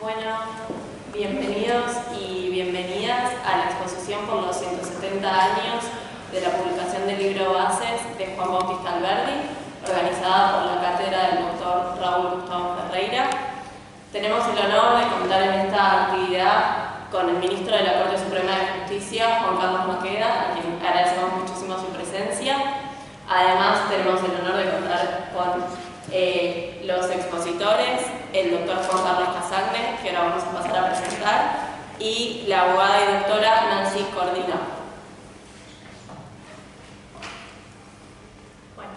Bueno, bienvenidos y bienvenidas a la exposición por los 170 años de la publicación del libro Bases de Juan Bautista Alberdi, organizada por la cátedra del doctor Raúl Gustavo Ferreira. Tenemos el honor de contar en esta actividad con el ministro de la Corte Suprema de Justicia, Juan Carlos Maqueda, a quien agradecemos muchísimo su presencia. Además, tenemos el honor de contar con los expositores, el doctor Juan Carlos Casagne, que ahora vamos a pasar a presentar, y la abogada y doctora Nancy Cordina. Bueno,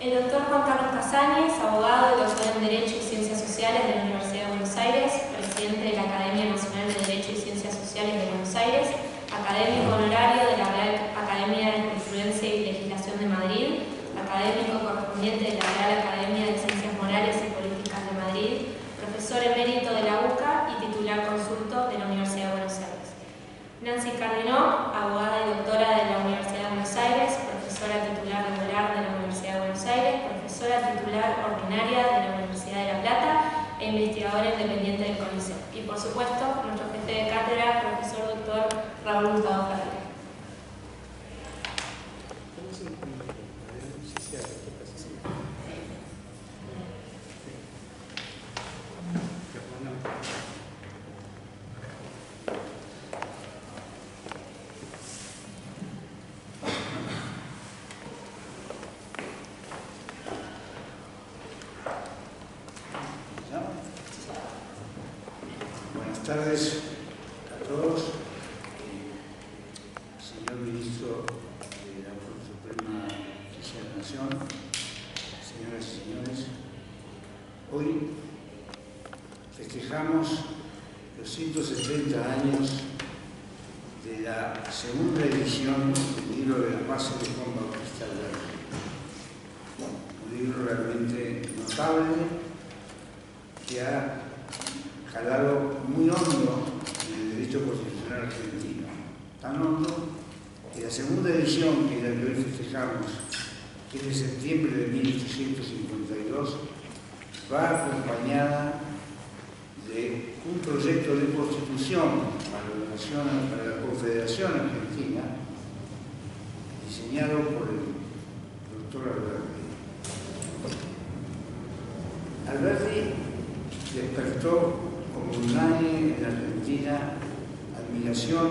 el doctor Juan Carlos Casagne es abogado y doctor en Derecho y Ciencias Sociales de la Universidad de Buenos Aires, presidente de la Academia Nacional de Derecho y Ciencias Sociales de Buenos Aires, académico honorario de la Real Academia de Jurisprudencia y Legislación de Madrid, académico correspondiente de la Real Academia de Ciencias Morales y Políticas de Madrid, profesor emérito de la UCA y titular consulto de la Universidad de Buenos Aires. Nancy Cardinó, abogada y doctora de la Universidad de Buenos Aires, profesora titular regular de la Universidad de Buenos Aires, profesora titular ordinaria de la Universidad de La Plata e investigadora independiente del CONICET. Y por supuesto, nuestro jefe de cátedra, profesor doctor Raúl Gustavo Ferreira. Buenas tardes a todos. Señor Ministro de la Corte Suprema de Justicia de la Nación, señoras y señores, hoy festejamos los 170 años de la segunda edición del libro de las Bases de Juan Bautista Alberdi. Un libro realmente notable que ha calado muy hondo en el derecho constitucional argentino. Tan hondo que la segunda edición, que es la que hoy festejamos, que es de septiembre de 1852, va acompañada de un proyecto de constitución para la Confederación Argentina, diseñado por el doctor Alberdi. Alberdi despertó como nadie en Argentina admiración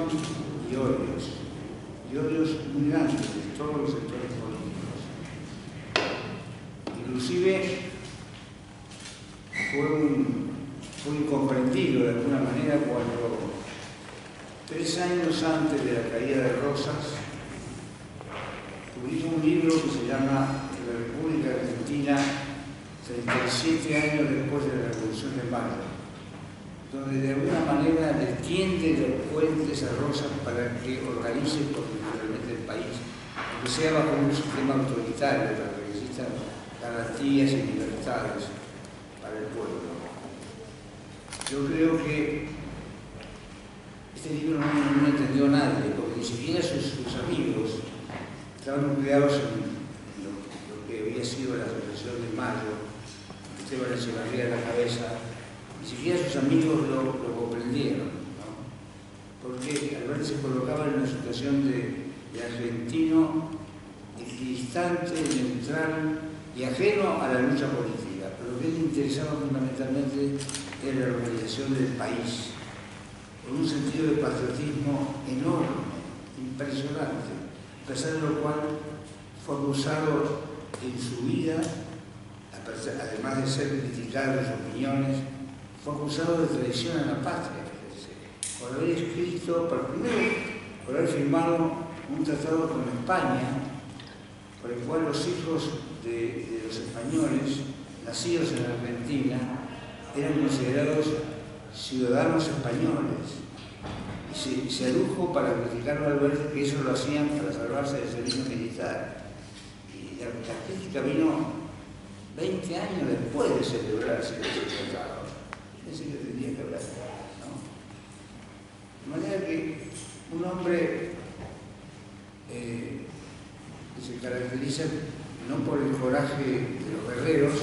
y odios muy grandes de todos los sectores políticos. Inclusive fue incomprendido de alguna manera cuando 3 años antes de la caída de Rosas publicó un libro que se llama La República Argentina 37 años después de la Revolución de Mayo, donde de alguna manera le tiende los puentes a Rosas para que organice constitucionalmente el país, aunque sea bajo un sistema autoritario, para que existan garantías y libertades para el pueblo. Yo creo que este libro no entendió nadie, porque ni siquiera sus amigos estaban nucleados en lo que había sido la Revolución de Mayo, Esteban Echevarría de la cabeza. Ni siquiera sus amigos lo comprendieron, ¿no? Porque Alberdi se colocaba en una situación de argentino equidistante, neutral y ajeno a la lucha política, pero lo que le interesaba fundamentalmente era la organización del país, con un sentido de patriotismo enorme, impresionante, a pesar de lo cual fue acusado en su vida, además de ser criticado en sus opiniones, fue acusado de traición a la patria, por haber escrito, por haber firmado un tratado con España, por el cual los hijos de los españoles, nacidos en Argentina, eran considerados ciudadanos españoles. Y se adujo para criticarlo a Alberdi que eso lo hacían para salvarse del servicio militar. Y la crítica vino 20 años después de celebrarse ese tratado. Ese que tendría que hablar, ¿no? De manera que un hombre que se caracteriza no por el coraje de los guerreros,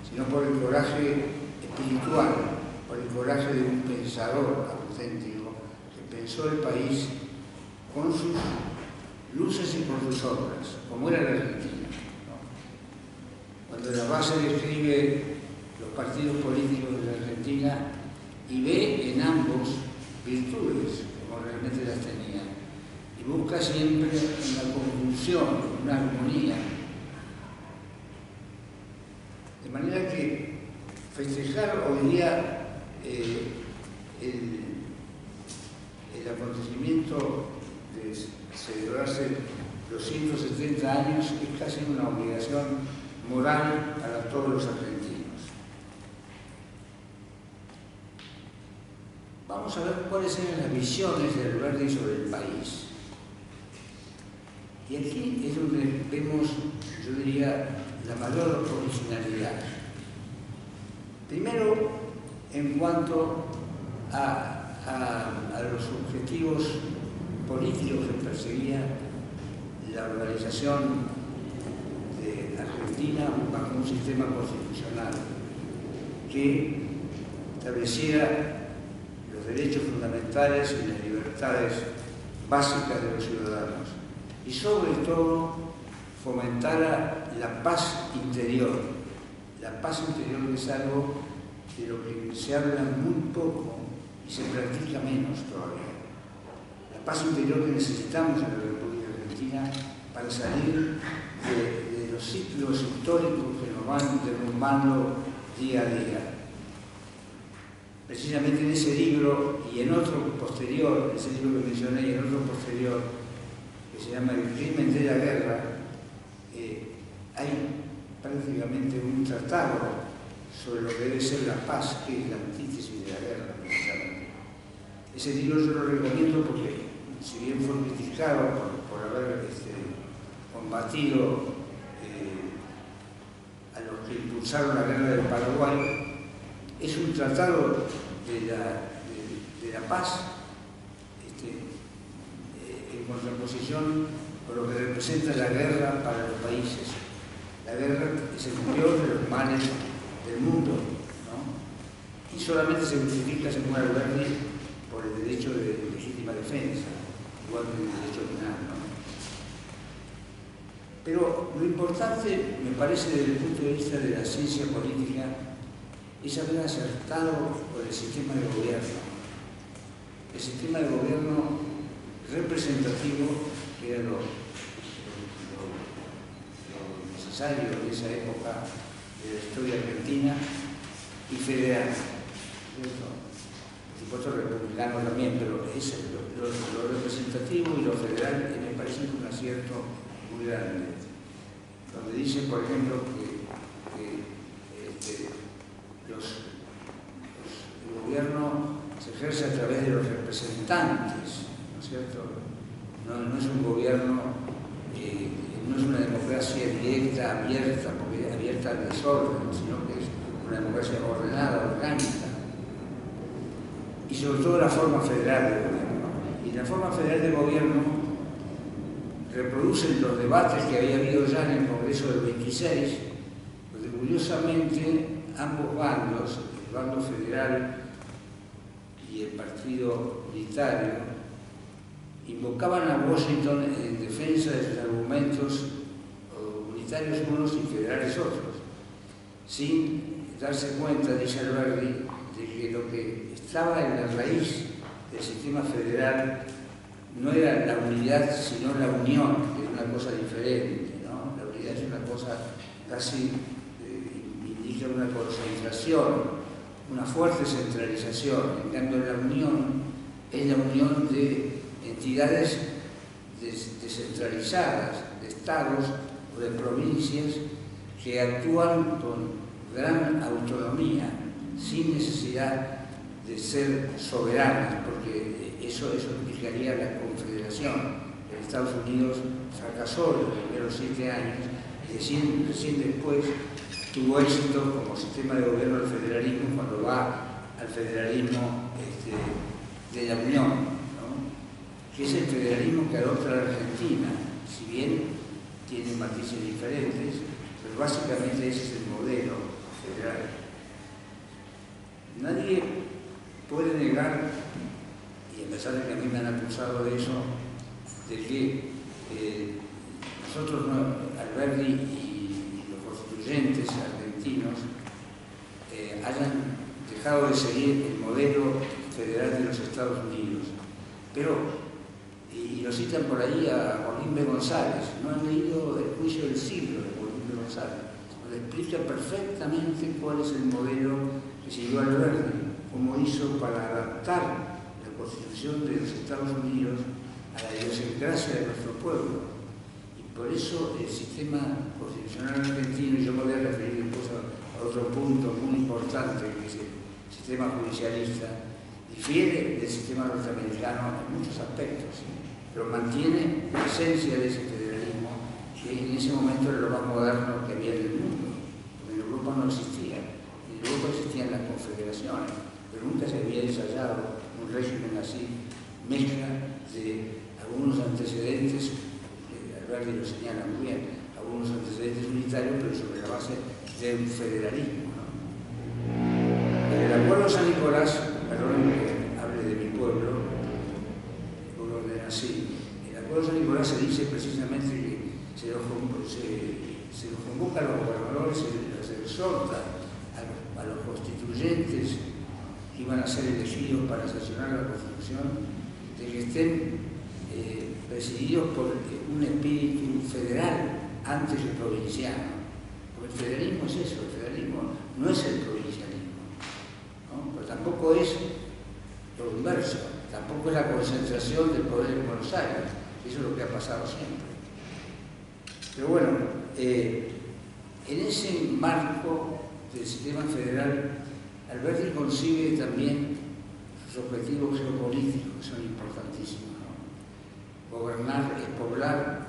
sino por el coraje espiritual, por con el coraje de un pensador auténtico que pensó el país con sus luces y con sus sombras, como era la Argentina, ¿no? Cuando la base describe los partidos políticos de la Argentina y ve en ambos virtudes, como realmente las tenía, y busca siempre una conjunción, una armonía. De manera que festejar hoy día el acontecimiento de celebrarse los 170 años es casi una obligación moral para todos los argentinos. Vamos a ver cuáles eran las visiones de Alberdi sobre el país. Y aquí es donde vemos, yo diría, la mayor originalidad. Primero, en cuanto a los objetivos políticos que perseguía la organización de Argentina bajo un sistema constitucional que estableciera los derechos fundamentales y las libertades básicas de los ciudadanos y sobre todo fomentara la paz interior. La paz interior es algo de lo que se habla muy poco y se practica menos todavía. La paz interior que necesitamos en la República Argentina para salir de los ciclos históricos que nos van derrumbando día a día. Precisamente en ese libro y en otro posterior, ese libro que mencioné y en otro posterior, que se llama El crimen de la guerra, hay prácticamente un tratado sobre lo que debe ser la paz, que es la antítesis de la guerra, precisamente. Ese libro yo lo recomiendo porque, si bien fue criticado por haber combatido a los que impulsaron la guerra del Paraguay, es un tratado de la paz en contraposición con lo que representa la guerra para los países. La guerra es el peor de los males del mundo, ¿no? Y solamente se justifica, según Alberdi, por el derecho de legítima defensa, igual que el derecho penal, ¿no? Pero lo importante, me parece, desde el punto de vista de la ciencia política, es haber acertado con el sistema de gobierno. El sistema de gobierno representativo, que era lo necesario en esa época de la historia argentina, y federal, ¿cierto? Por supuesto republicano también, pero es lo representativo y lo federal me parece un acierto muy grande. Donde dice, por ejemplo, que el gobierno se ejerce a través de los representantes, ¿no es cierto? No es un gobierno, no es una democracia directa, abierta, porque abierta al desorden, sino que es una democracia ordenada, orgánica. Y sobre todo la forma federal del gobierno. Y la forma federal del gobierno reproduce los debates que había habido ya en el Congreso del 26, donde curiosamente ambos bandos, el bando federal y el partido unitario, invocaban a Washington en defensa de sus argumentos unitarios unos y federales otros, sin darse cuenta, dice Alberdi, de que lo que estaba en la raíz del sistema federal no era la unidad, sino la unión, que es una cosa diferente, ¿no? La unidad es una cosa casi, indica una concentración, una fuerte centralización. En cambio, la unión es la unión de entidades descentralizadas, de estados o de provincias que actúan con gran autonomía, sin necesidad de ser soberanas, porque eso implicaría la confederación. En Estados Unidos fracasó en los primeros 7 años y recién después tuvo éxito como sistema de gobierno del federalismo cuando va al federalismo de la Unión, ¿no? Que es el federalismo que adopta la Argentina, si bien tiene matices diferentes, pero básicamente ese es el modelo federal. Nadie puede negar, y a pesar de que a mí me han acusado de eso, de que nosotros, Alberdi y los constituyentes argentinos, hayan dejado de seguir el modelo federal de los Estados Unidos. Pero, y lo citan por ahí a Joaquín B. González, no han leído El juicio del siglo de Joaquín B. González, donde explica perfectamente cuál es el modelo que siguió Alberdi, cómo hizo para adaptar la Constitución de los Estados Unidos a la idiosincrasia de nuestro pueblo. Y por eso el sistema constitucional argentino, y yo me voy a referir después a otro punto muy importante, que es el sistema judicialista, difiere del sistema norteamericano en muchos aspectos, pero mantiene la esencia de ese federalismo que en ese momento era lo más moderno que había en el mundo. Porque en Europa no existía. En Europa existían las confederaciones, pero nunca se había ensayado un régimen así, mezcla de algunos antecedentes, Alberdi lo señala muy bien, algunos antecedentes unitarios, pero sobre la base de un federalismo, ¿no? En el Acuerdo de San Nicolás, perdón que hable de mi pueblo, donde nací, en el Acuerdo de San Nicolás se dice precisamente que se los convoca a los gobernadores, se les exhorta a los constituyentes que iban a ser elegidos para sancionar la Constitución, de que estén presididos por un espíritu federal antes que provinciano. Porque el federalismo es eso, el federalismo no es el provincialismo, ¿no? Pero tampoco es lo inverso, tampoco es la concentración del poder en Buenos Aires, eso es lo que ha pasado siempre. Pero bueno, en ese marco del sistema federal, Alberdi concibe también sus objetivos geopolíticos, que son importantísimos, ¿no? Gobernar es poblar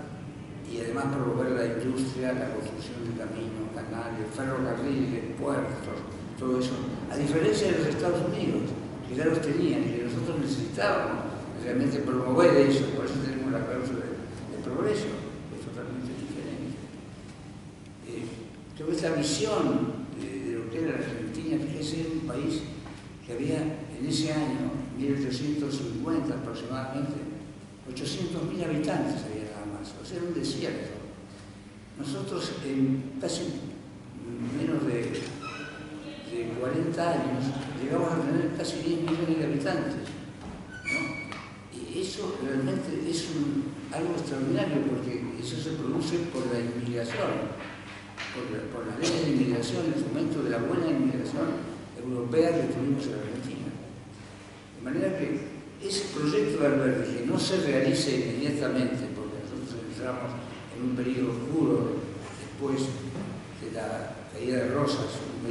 y además promover la industria, la construcción de caminos, canales, ferrocarriles, puertos, todo eso. A diferencia de los Estados Unidos, que ya los tenían y que nosotros necesitábamos realmente promover eso, por eso tenemos la cláusula de progreso, que es totalmente diferente. Creo que esta visión de lo que era la Argentina, fíjese, era un país que había en ese año, 1850 aproximadamente, 800.000 habitantes había nada más, o sea, era un desierto. Nosotros en casi menos de 40 años llegamos a tener casi 10 millones de habitantes, ¿no? Y eso realmente es algo extraordinario, porque eso se produce por la inmigración, por las leyes de inmigración, en el momento de la buena inmigración europea que tuvimos en Argentina. De manera que ese proyecto de Alberdi, que no se realice inmediatamente, porque nosotros entramos en un periodo oscuro después de la caída de Rosas, un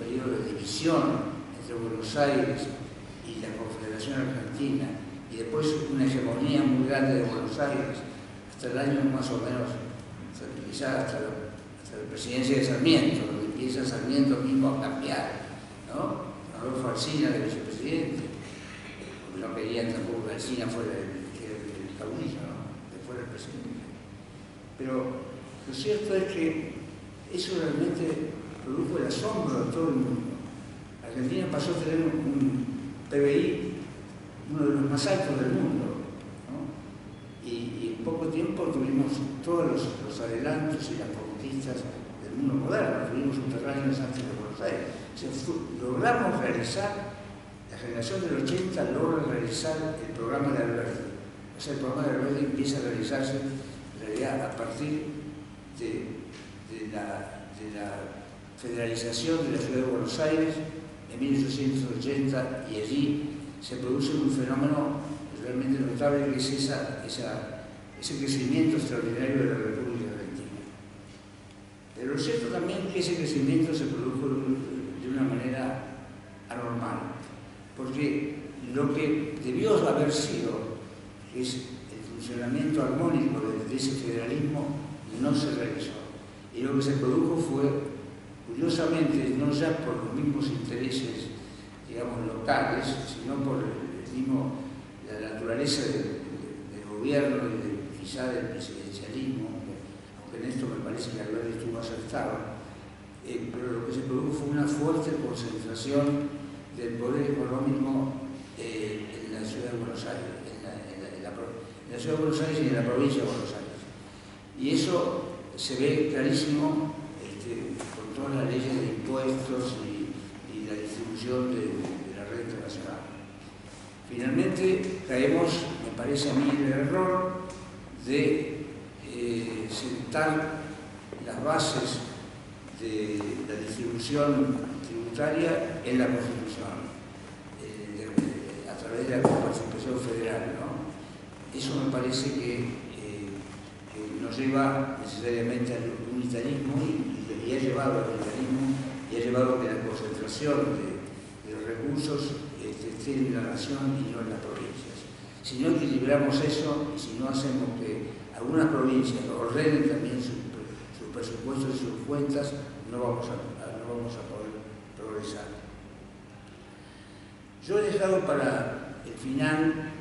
periodo de división entre Buenos Aires y la Confederación Argentina, y después una hegemonía muy grande de Buenos Aires, hasta el año más o menos, quizás hasta la presidencia de Sarmiento, donde empieza Sarmiento mismo a cambiar, ¿no? Adolfo Alsina de vicepresidente, porque no querían tampoco que Alsina fuera el caudillo, ¿no? Que fuera el presidente. Pero lo cierto es que eso realmente produjo el asombro de todo el mundo. Argentina pasó a tener un PBI, uno de los más altos del mundo, ¿no? Y en poco tiempo tuvimos todos los adelantos y las conquistas del mundo moderno, tuvimos subterráneos antes de Buenos Aires. Logramos realizar, la generación del 80 logra realizar el programa de Alberdi. O sea, el programa de Alberdi empieza a realizarse en realidad a partir de la federalización de la ciudad de Buenos Aires en 1880, y allí se produce un fenómeno realmente notable, que es ese crecimiento extraordinario de la República Argentina. Pero lo cierto también es que ese crecimiento se produjo de una manera anormal, porque lo que debió haber sido, que es el funcionamiento armónico de ese federalismo, no se realizó. Y lo que se produjo fue, curiosamente, no ya por los mismos intereses, digamos, locales, sino por la naturaleza del gobierno y quizá del presidencialismo, aunque en esto me parece que Alberdi estuvo acertado, pero lo que se produjo fue una fuerte concentración del poder económico en la ciudad de Buenos Aires, en la ciudad de Buenos Aires y en la provincia de Buenos Aires. Y eso se ve clarísimo con todas las leyes de impuestos y la distribución de la renta nacional. Finalmente caemos, me parece a mí, en el error de sentar las bases de la distribución tributaria en la Constitución, a través de la participación federal, ¿no? Eso me parece que nos lleva necesariamente al unitarismo y ha llevado al unitarismo y ha llevado a que la concentración de los recursos esté en la nación y no en las provincias. Si no equilibramos eso y si no hacemos que algunas provincias ordenen también sus presupuestos y sus cuentas, no vamos a poder progresar. Yo he dejado para el final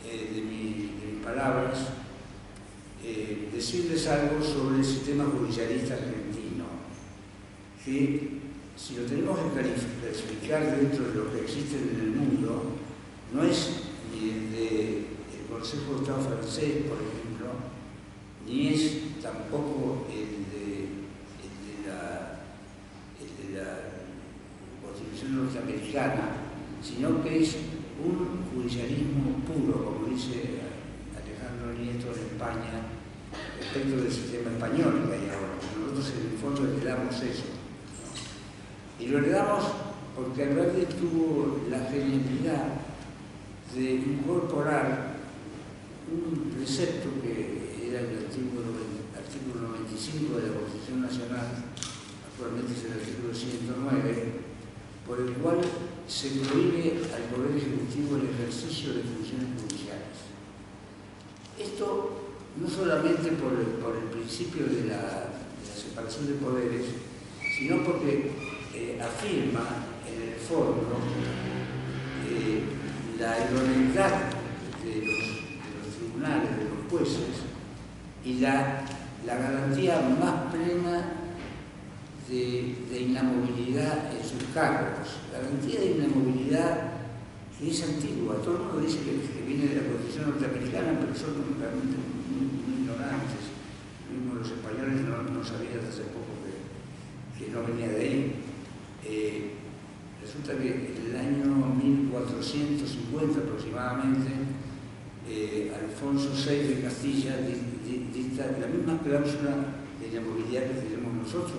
de mis palabras decirles algo sobre el sistema judicialista argentino, que si lo tenemos que clasificar dentro de lo que existe en el mundo, no es ni el del Consejo de Estado francés, por ejemplo, ni es tampoco el de la Constitución norteamericana, sino que es un judicialismo puro, como dice Alejandro Nieto en España, respecto del sistema español que hay ahora. Nosotros en el fondo heredamos eso, ¿no? Y lo heredamos porque Alberti tuvo la genialidad de incorporar un precepto que era el artículo 95 de la Constitución Nacional, actualmente es el artículo 109, por el cual se prohíbe al Poder Ejecutivo el ejercicio de funciones judiciales. Esto no solamente por el principio de la separación de poderes, sino porque afirma en el fondo la idoneidad de los tribunales, de los jueces, y la garantía más plena de inamovilidad en sus cargos. Garantía de inamovilidad que es antigua. Todo el mundo dice que viene de la Constitución norteamericana, pero son realmente muy ignorantes. Mismo los españoles no sabían hace poco que no venía de ahí. Resulta que en el año 1450 aproximadamente, Alfonso VI de Castilla dicta la misma cláusula de inamovilidad que tenemos nosotros,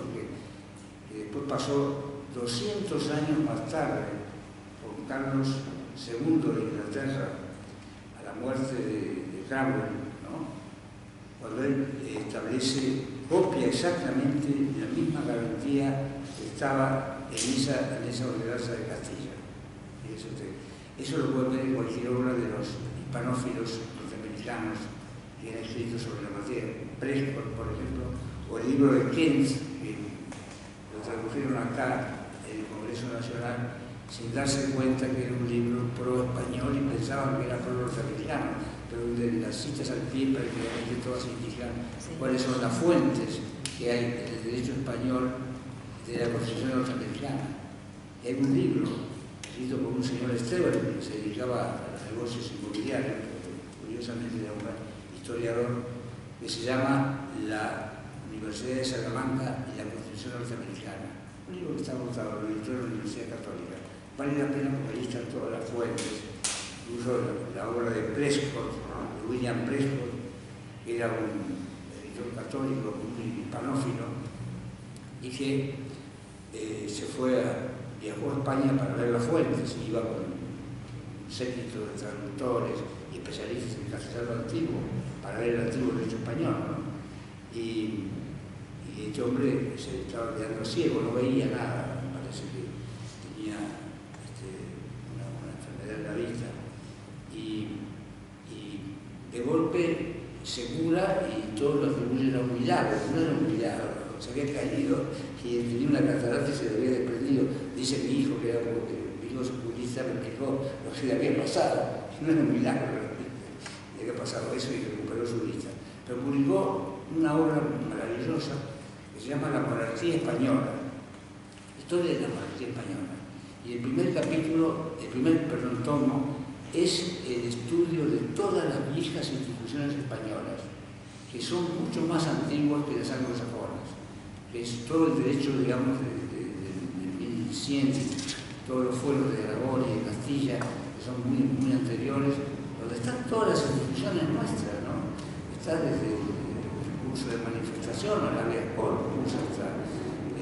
que después pasó 200 años más tarde con Carlos II de Inglaterra, a la muerte de Cromwell, ¿no? Cuando él copia exactamente la misma garantía que estaba en esa ordenanza de Castilla. Eso lo pueden ver en cualquier obra de los hispanófilos norteamericanos que han escrito sobre la materia. Prescott, por ejemplo, o el libro de Kent, que lo tradujeron acá en el Congreso Nacional sin darse cuenta que era un libro pro-español y pensaban que era pro-norteamericano, pero donde las citas al pie prácticamente todas indican cuáles son las fuentes que hay en el derecho español de la Constitución norteamericana. Hay un libro escrito por un señor Esteban que se dedicaba a los negocios inmobiliarios, curiosamente era un historiador, que se llama La Universidad de Salamanca y la Constitución norteamericana. Un libro que está agotado, lo editó en la Universidad Católica. Vale la pena porque ahí están todas las fuentes, incluso la obra de Prescott, de William Prescott, que era un editor católico, un hispanófilo, y que viajó a España para ver las fuentes, y iba con un séquito de traductores y especialistas en castellano antiguo para ver el antiguo derecho español, ¿no? Y este hombre se estaba quedando ciego, no veía nada, parece que tenía una enfermedad en la vista, y de golpe se cura y todos lo atribuyen a un milagro. No era un milagro, se había caído y tenía una catarata y se le había desprendido. Dice mi hijo, que era como que mi hijo oculista, me explicó lo que le había pasado. No era un milagro realmente, le había pasado eso y recuperó su vista. Pero publicó una obra maravillosa que se llama La Monarquía Española, Historia de la Monarquía Española. Y Y el primer capítulo, tomo, es el estudio de todas las viejas instituciones españolas, que son mucho más antiguas que las anglosajonas, que es todo el derecho, digamos, de 1100, todos los fueros de Aragón y de Castilla, que son muy anteriores, donde están todas las instituciones nuestras, ¿no? Está desde el curso de manifestación, el habeas corpus, hasta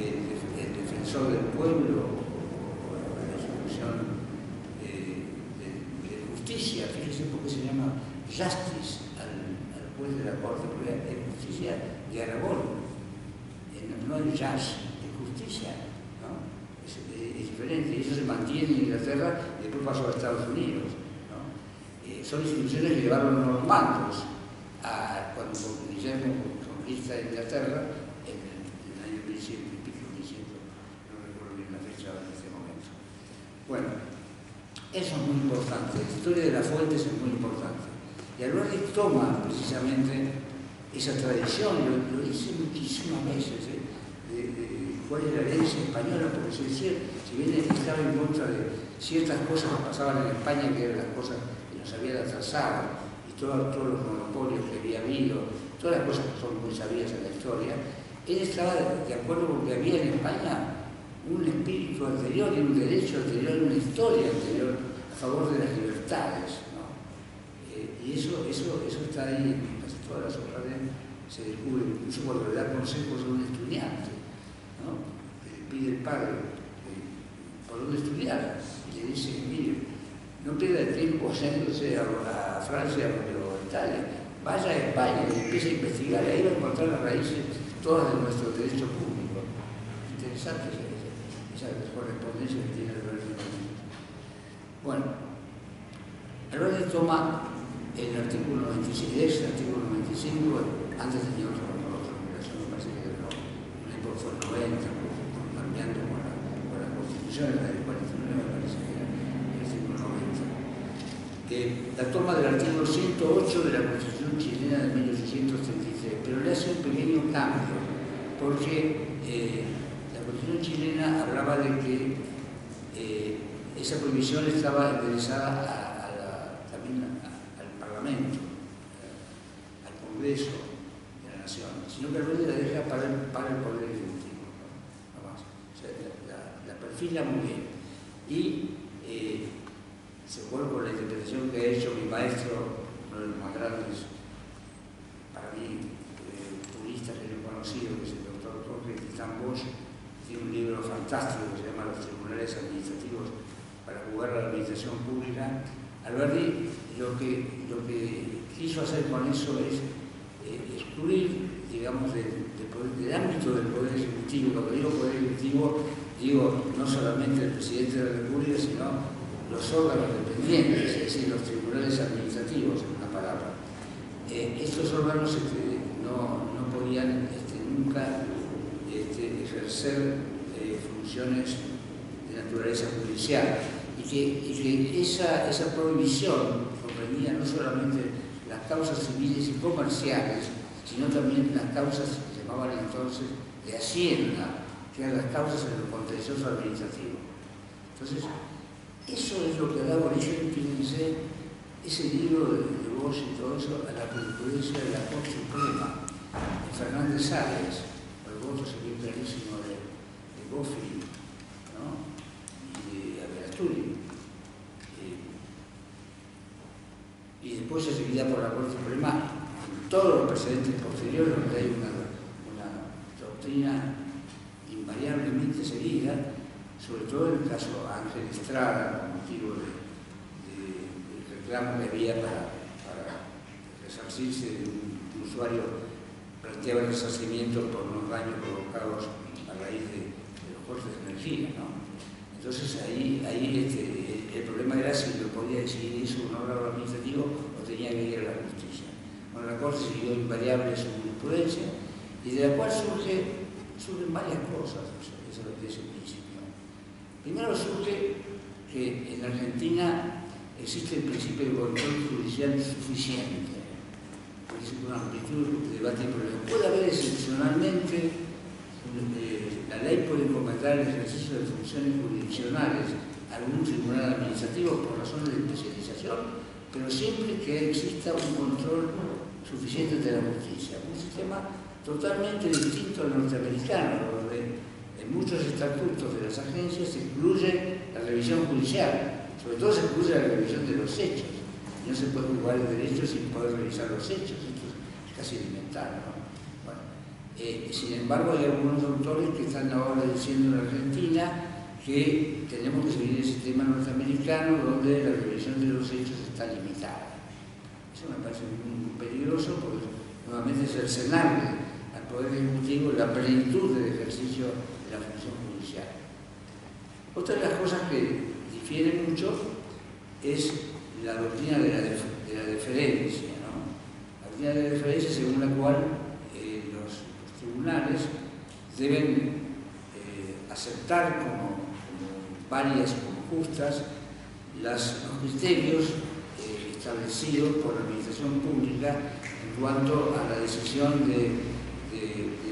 el defensor del pueblo, o la resolución de justicia. Fíjese por qué se llama justice al juez de la corte, porque es justicia de Aragón, no es jazz, es justicia, ¿no? Es diferente, y eso se mantiene en Inglaterra y después pasó a Estados Unidos, ¿no? Son instituciones que llevaron los mandos cuando Guillermo conquista Inglaterra en el año 1100 y pico, 1100, no recuerdo bien la fecha en este momento. Bueno, eso es muy importante, la historia de las fuentes es muy importante. Y Alberdi toma precisamente esa tradición, lo hice muchísimas veces, de cuál es la herencia española, porque se decía, si bien estaba en contra de ciertas cosas que pasaban en España, que eran las cosas que nos habían atrasado, y todos los monopolios que había habido, todas las cosas que son muy sabidas en la historia, él estaba de acuerdo con que había en España un espíritu anterior y un derecho anterior y una historia anterior a favor de las libertades, ¿no? Y eso está ahí en casi todas las obras de él, se descubre, incluso cuando le da consejos a un estudiante, ¿no? Que le pide el padre por dónde estudiar, y le dice, mire, no pierda el tiempo yéndose a Francia o a Italia, vaya a España y empiece a investigar, y ahí va a encontrar las raíces todas de nuestro derecho público. Interesante esa correspondencia que tiene Alberdi. Bueno, Alberdi toma el artículo 95, ese artículo 95, antes tenía otra numeración, me parece que fue el 90, cambiando con la Constitución, la del 49, me parece que era el artículo 90. La toma del artículo 108 de la Constitución chilena de 1833, pero le hace un pequeño cambio, porque la Constitución chilena hablaba de que esa prohibición estaba enderezada también al Parlamento, al Congreso de la Nación, sino que Alberdi la deja para el Poder Ejecutivo, ¿no? Más. O sea, la perfila muy bien. Y se vuelve con la interpretación que ha hecho mi maestro, uno de los más grandes, para mí, juristas que yo he conocido, que es el doctor Jorge Titán Bosch. Tiene un libro fantástico que se llama Los Tribunales Administrativos para jugar a la administración pública. Alberdi lo que quiso hacer con eso es excluir, digamos, del ámbito del Poder Ejecutivo. Cuando digo Poder Ejecutivo, digo no solamente el Presidente de la República, sino los órganos dependientes, es decir, los tribunales administrativos, en una palabra. Estos órganos no podían nunca ejercer funciones de naturaleza judicial, y que esa prohibición comprendía no solamente las causas civiles y comerciales, sino también las causas que se llamaban entonces de Hacienda, que eran las causas en el contencioso administrativo. Entonces, eso es lo que da origen, fíjense, ese libro de Bosch y todo eso, a la jurisprudencia de la Corte Suprema, de Fernández Sáenz, el voto se ve clarísimo de Bofill, ¿no? Y de Averasturi. Y después se seguirá por la Corte Suprema en todos los precedentes posteriores, donde hay una doctrina invariablemente seguida, sobre todo en el caso Ángel Estrada, con motivo del reclamo que había para resarcirse de un usuario, planteaba el resarcimiento por unos daños provocados a raíz de los cortes de energía, ¿no? Entonces ahí el problema era si lo podía decidir eso un órgano administrativo o tenía que ir a la justicia. Bueno, la Corte siguió invariable su jurisprudencia, y de la cual surgen varias cosas de ese principio. Primero surge que en Argentina existe el principio de control judicial suficiente, porque es una amplitud de debate, pero puede haber excepcionalmente, la ley puede encomendar el ejercicio de funciones jurisdiccionales algún tribunal administrativo por razones de especialización, pero siempre que exista un control suficiente de la justicia. Un sistema totalmente distinto al norteamericano, donde en muchos estatutos de las agencias se incluye la revisión judicial, sobre todo se incluye la revisión de los hechos. No se puede jugar el derecho sin poder revisar los hechos, esto es casi elemental, ¿no? Bueno, sin embargo, hay algunos autores que están ahora diciendo en Argentina que tenemos que seguir el sistema norteamericano donde la revisión de los hechos está limitada. Eso me parece muy peligroso porque nuevamente es cercenarle al Poder Ejecutivo la plenitud del ejercicio de la función judicial. Otra de las cosas que difiere mucho es la doctrina de la deferencia, ¿no? La doctrina de la deferencia según la cual los tribunales deben aceptar como válidas, como justas, los criterios establecidos por la administración pública en cuanto a la decisión de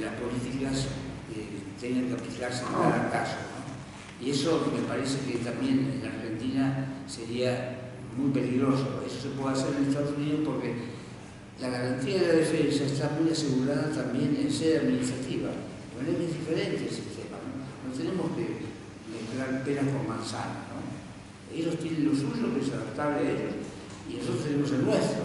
las políticas que tengan que aplicarse en cada caso, ¿no? Y eso me parece que también en Argentina sería muy peligroso. Eso se puede hacer en Estados Unidos porque la garantía de la defensa está muy asegurada también en sede administrativa. Bueno, es diferente el sistema, ¿no? No tenemos que mezclar peras con manzanas, ¿no? Ellos tienen lo suyo que es adaptable a ellos y nosotros tenemos el nuestro.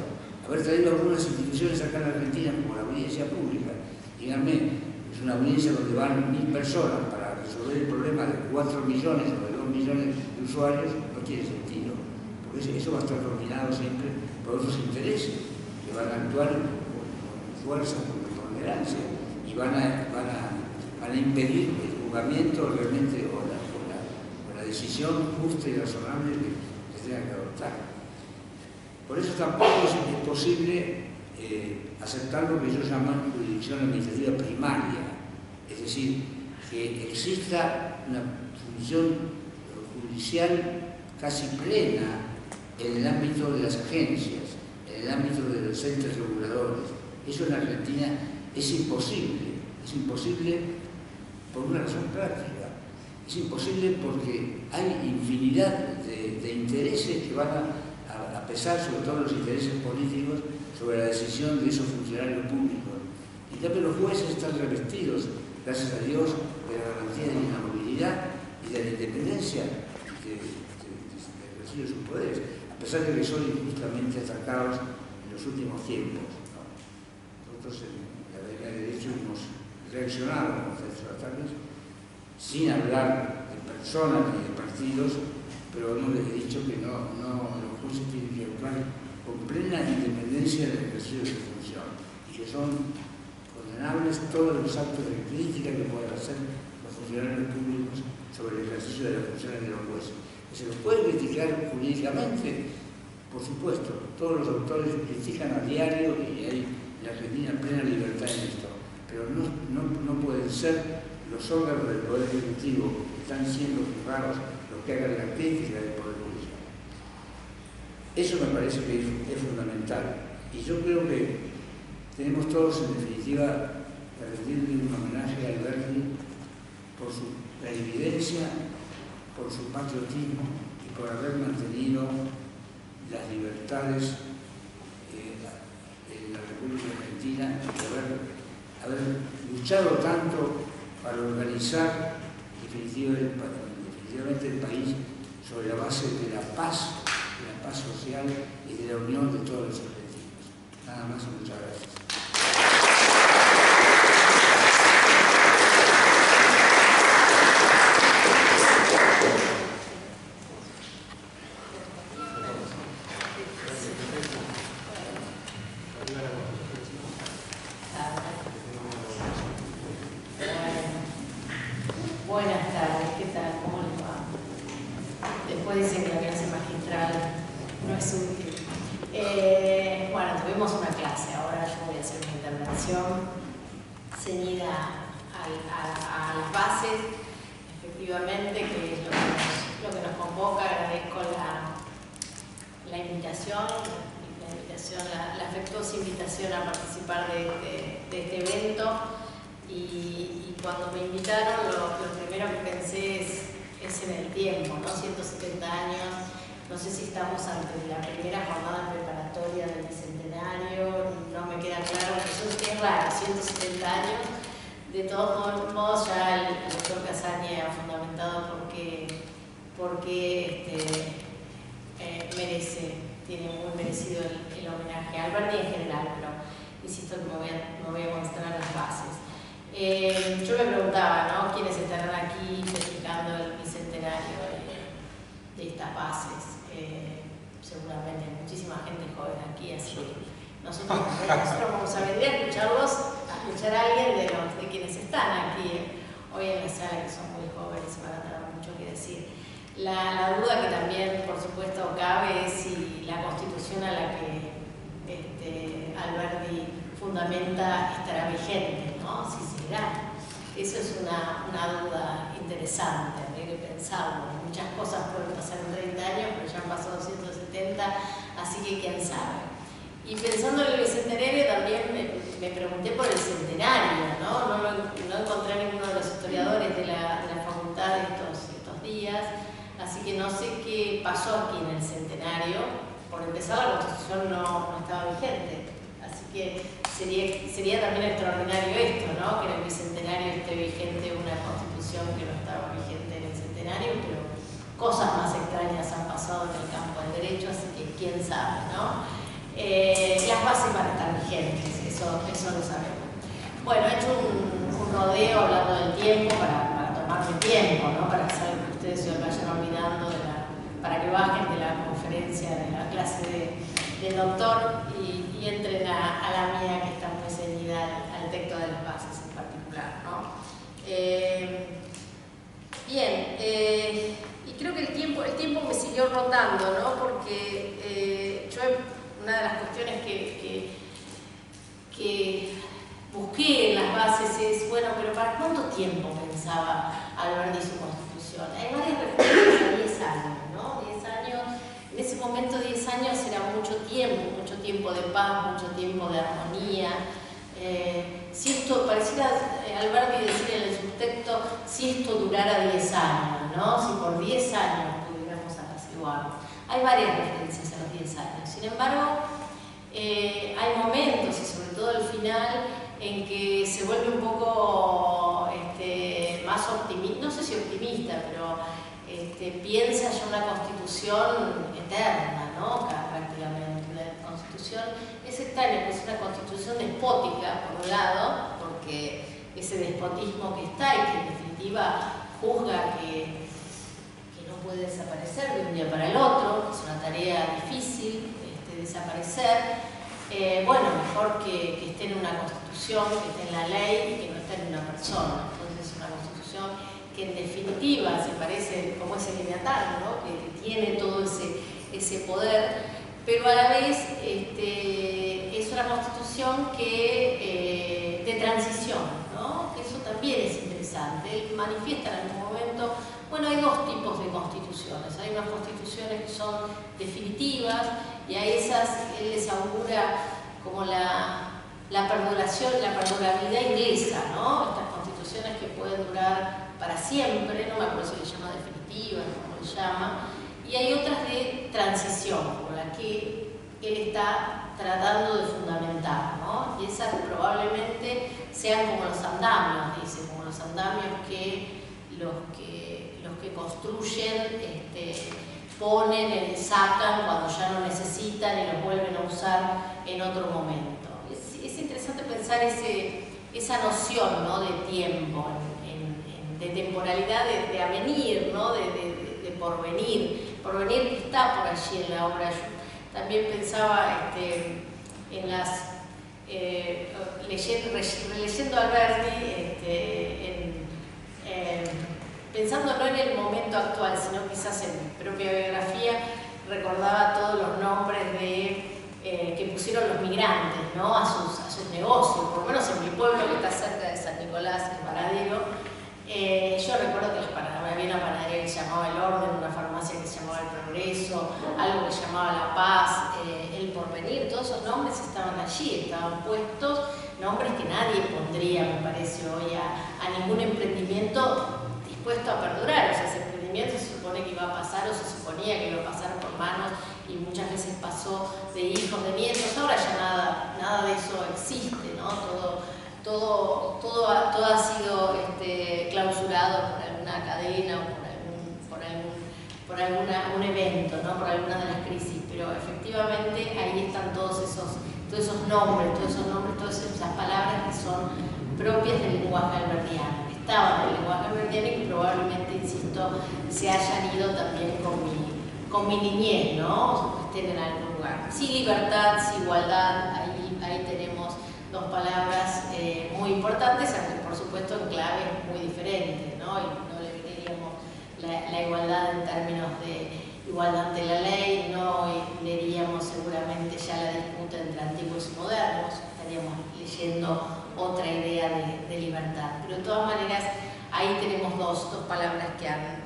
Haber traído algunas instituciones acá en Argentina como la audiencia pública, díganme, es una audiencia donde van 1000 personas para resolver el problema de 4 millones o de 2 millones de usuarios, no tiene sentido, porque eso va a estar dominado siempre por otros intereses que van a actuar con fuerza, con preponderancia y van a impedir el juzgamiento realmente o la decisión justa y razonable que se tenga que adoptar. Por eso tampoco es posible aceptar lo que ellos llaman jurisdicción administrativa primaria, es decir, que exista una función judicial casi plena en el ámbito de las agencias, en el ámbito de los entes reguladores. Eso en Argentina es imposible por una razón práctica. Es imposible porque hay infinidad de intereses que van a pesar, sobre todo los intereses políticos, sobre la decisión de esos funcionarios públicos. Y también los jueces están revestidos, gracias a Dios, de la garantía de la inamovilidad y de la independencia del ejercicio de sus poderes, a pesar de que son injustamente atacados en los últimos tiempos, ¿no? Nosotros en la Academia de Derecho hemos reaccionado contra estos ataques, sin hablar de personas ni de partidos, pero hemos dicho que los jueces tienen que actuar con plena independencia del ejercicio de su función y que son condenables todos los actos de crítica que puedan hacer los funcionarios públicos sobre el ejercicio de las funciones de los jueces. Que se los puede criticar jurídicamente, por supuesto, todos los autores critican a diario y hay en Argentina plena libertad en esto, pero no pueden ser los órganos del Poder Ejecutivo que están siendo juzgados los que hagan la crítica del Poder Judicial. Eso me parece que es fundamental. Y yo creo que tenemos todos, en definitiva, que rendirle un homenaje a Alberti por su clarividencia, por su patriotismo y por haber mantenido las libertades en la República Argentina y haber luchado tanto para organizar definitivamente el país sobre la base de la paz social y de la unión de todos los argentinos. Nada más y muchas gracias. Buenas tardes, ¿qué tal? ¿Cómo les va? Después dicen que la clase magistral no es útil. Bueno, tuvimos una clase, ahora yo voy a hacer una intervención ceñida a las bases, efectivamente, que es lo que nos convoca. Agradezco la invitación, la afectuosa invitación a participar de este evento. Y cuando me invitaron, lo primero que pensé es es en el tiempo, ¿no? 170 años, no sé si estamos ante la primera jornada preparatoria del Bicentenario, no me queda claro, eso es raro, 170 años. De todos modos, ya el doctor Cassani ha fundamentado porque tiene muy merecido el homenaje a Alberti en general, pero insisto que me voy a concentrar en las bases. Yo me preguntaba, ¿no?, quiénes estarán aquí festejando el bicentenario de estas bases. Seguramente hay muchísima gente joven aquí, así que nosotros vamos a venir a escuchar a alguien de quienes están aquí hoy en la sala, que son muy jóvenes y van a tener mucho que decir. La duda que también, por supuesto, cabe es si la Constitución a la que Alberti fundamenta estará vigente, ¿no? Si seguirá. Eso es una duda interesante, hay que pensarlo. Muchas cosas pueden pasar en 30 años, pero ya han pasado 170, así que quién sabe. Y pensando en el bicentenario también me pregunté por el centenario, ¿no? No encontré a ninguno de los historiadores de la facultad estos días, así que no sé qué pasó aquí en el centenario. Por empezar, la Constitución no estaba vigente, así que sería también extraordinario esto, ¿no?, que en el bicentenario esté vigente una Constitución que no estaba vigente en el centenario, pero cosas más extrañas han pasado en el campo del derecho, así que quién sabe, ¿no? Las bases van a estar vigentes, eso lo sabemos. Bueno, he hecho un rodeo hablando del tiempo para tomarme tiempo, ¿no?, para hacer que ustedes se vayan olvidando para que bajen de la conferencia, de la clase del doctor y entren a la mía, que está muy ceñida al texto de las bases en particular, ¿no? Bien, y creo que el tiempo me siguió rotando, ¿no?, porque una de las cuestiones que busqué en las bases es, bueno, pero ¿para cuánto tiempo pensaba Alberti su Constitución? Hay varias referencias a 10 años, ¿no? 10 años, en ese momento 10 años era mucho tiempo de paz, mucho tiempo de armonía. Si esto, pareciera Alberti decir en el subtexto, si esto durara 10 años, ¿no?, si por 10 años pudiéramos apaciguarnos. Hay varias referencias a los 10 años, sin embargo, hay momentos, y sobre todo al final, en que se vuelve un poco más optimista, no sé si optimista, pero piensa ya una Constitución eterna, ¿no?, prácticamente. La Constitución es extraña, pues es una Constitución despótica, por un lado, porque ese despotismo que está y que en definitiva juzga que no puede desaparecer de un día para el otro, que es una tarea difícil desaparecer. Bueno, mejor que esté en una Constitución, que esté en la ley y que no esté en una persona. Entonces es una Constitución que en definitiva se parece como ese Leviatán, ¿no?, que tiene todo ese poder, pero a la vez es una Constitución que de transición, ¿no? Eso también es interesante. Él manifiesta en algún momento, bueno, hay dos tipos de constituciones. Hay unas constituciones que son definitivas y a esas él les augura como la perduración, la perdurabilidad inglesa, ¿no? Estas constituciones que pueden durar para siempre, no me acuerdo si le llama definitivas, como le llama, y hay otras de transición, como la que él está tratando de fundamentar, ¿no? Y esas probablemente sean como los andamios, dice, como los andamios que los que construyen ponen, sacan cuando ya no necesitan y los vuelven a usar en otro momento. Es interesante pensar esa noción, ¿no?, de tiempo, de temporalidad, de avenir, ¿no?, de porvenir que está por allí en la obra. Yo también pensaba en releyendo a Alberti, pensando no en el momento actual, sino quizás en mi propia biografía, recordaba todos los nombres que pusieron los migrantes, ¿no?, a sus negocios, por lo menos en mi pueblo que está cerca de San Nicolás, en Paradero. Yo recuerdo que había una panadería que se llamaba El Orden, una farmacia que se llamaba El Progreso, algo que se llamaba La Paz, El Porvenir, todos esos nombres estaban allí, estaban puestos, nombres que nadie pondría, me parece, hoy a ningún emprendimiento dispuesto a perdurar. O sea, ese emprendimiento emprendimiento se supone que iba a pasar, o se suponía que iba a pasar por manos, y muchas veces pasó de hijos, de nietos. Ahora ya nada de eso existe, ¿no? Todo ha sido clausurado por alguna cadena o por algún evento, ¿no? Por alguna de las crisis, pero efectivamente ahí están todos esos nombres, todas esas palabras que son propias del lenguaje alberdiano, que estaban en el lenguaje alberdiano y que probablemente, insisto, se hayan ido también con mi niñez, ¿no? Estén en algún lugar. Sí libertad, sí igualdad, ahí tenemos dos palabras muy importantes, aunque por supuesto en claves muy diferentes, ¿no? Y no le diríamos la igualdad en términos de igualdad ante la ley, no leeríamos seguramente ya la disputa entre antiguos y modernos, estaríamos leyendo otra idea de libertad. Pero de todas maneras, ahí tenemos dos palabras que han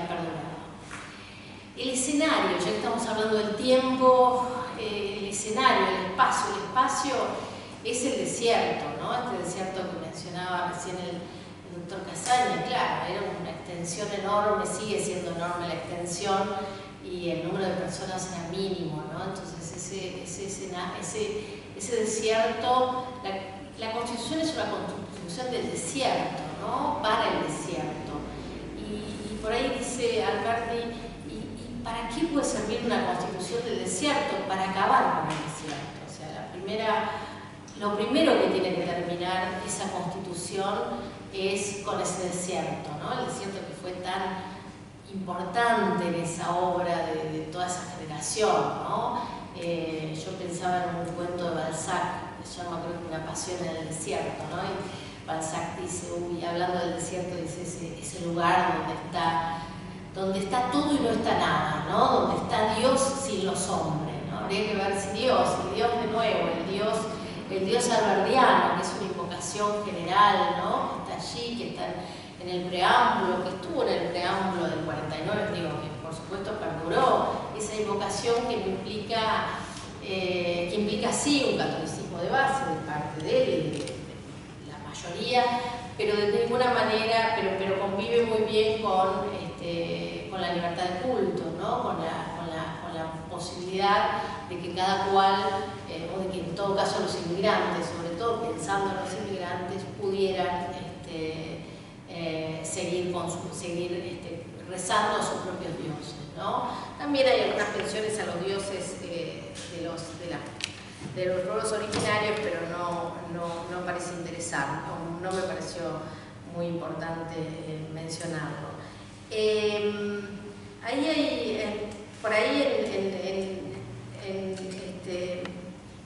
perdurado. El escenario, ya que estamos hablando del tiempo, el escenario, el espacio es el desierto, ¿no? Este desierto que mencionaba recién el doctor Casaña, claro, era una extensión enorme, sigue siendo enorme la extensión y el número de personas era mínimo, ¿no? Entonces ese desierto, la Constitución es una constitución del desierto, ¿no? Para el desierto. Y por ahí dice Alberdi, ¿y para qué puede servir una Constitución del desierto? Para acabar con el desierto. O sea, lo primero que tiene que terminar esa Constitución es con ese desierto, ¿no? El desierto que fue tan importante en esa obra de toda esa generación, ¿no? Yo pensaba en un cuento de Balzac, que se llama, creo que Una pasión en el desierto, ¿no? Y Balzac dice, hablando del desierto, dice ese lugar donde está todo y no está nada, ¿no? Donde está Dios sin los hombres, ¿no? Habría que ver si Dios de nuevo, el Dios alberdiano, que es una invocación general, ¿no? Que está allí, que está en el preámbulo, que estuvo en el preámbulo del 49, digo, que por supuesto perduró, esa invocación que implica sí un catolicismo de base de parte de él y de la mayoría, pero de ninguna manera, pero convive muy bien con la libertad de culto, ¿no? Con la posibilidad de que cada cual, o de que en todo caso los inmigrantes, sobre todo pensando en los inmigrantes, pudieran seguir rezando a sus propios dioses, ¿no? También hay algunas menciones a los dioses de los pueblos originarios, pero no parece interesar, no me pareció muy importante mencionarlo. Ahí hay, por ahí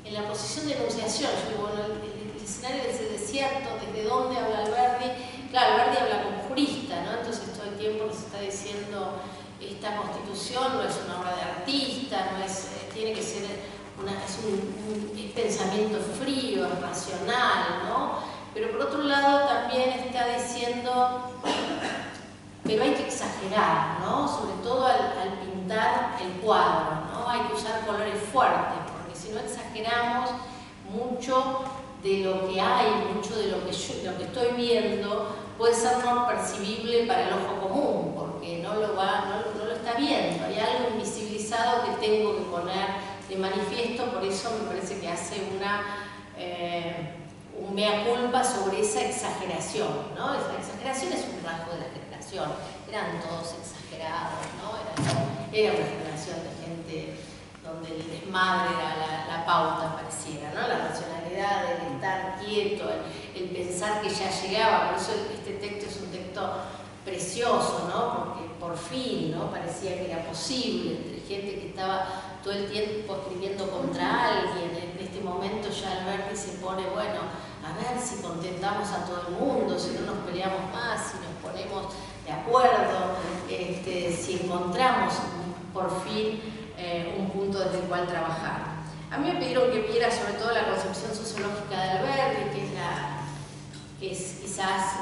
en la posición de enunciación, yo digo, bueno, el escenario de ese desierto, ¿desde dónde habla Alberdi? Claro, Alberdi habla como jurista, ¿no? Entonces todo el tiempo nos está diciendo esta Constitución no es una obra de artista, tiene que ser es pensamiento frío, es racional, ¿no? Pero por otro lado también está diciendo, pero hay que exagerar, ¿no? Sobre todo al pintar el cuadro, ¿no? Hay que usar colores fuertes, porque si no exageramos mucho de lo que hay, mucho de lo que estoy viendo puede ser no percibible para el ojo común, porque no lo está viendo, hay algo invisibilizado que tengo que poner de manifiesto, por eso me parece que hace un mea culpa sobre esa exageración, ¿no? Esa exageración es un rasgo de la generación, eran todos exagerados, ¿no? Era una generación de gente donde el desmadre era la pauta, pareciera, ¿no? La racionalidad, el estar quieto, el pensar que ya llegaba. Por eso este texto es un texto precioso, ¿no? Porque por fin, ¿no? Parecía que era posible, entre gente que estaba todo el tiempo escribiendo contra alguien. En este momento ya Alberdi se pone, bueno, a ver si contentamos a todo el mundo, si no nos peleamos más, si nos ponemos de acuerdo, si encontramos por fin un punto desde el cual trabajar. A mí me pidieron que viera sobre todo la concepción sociológica de Alberdi, que es quizás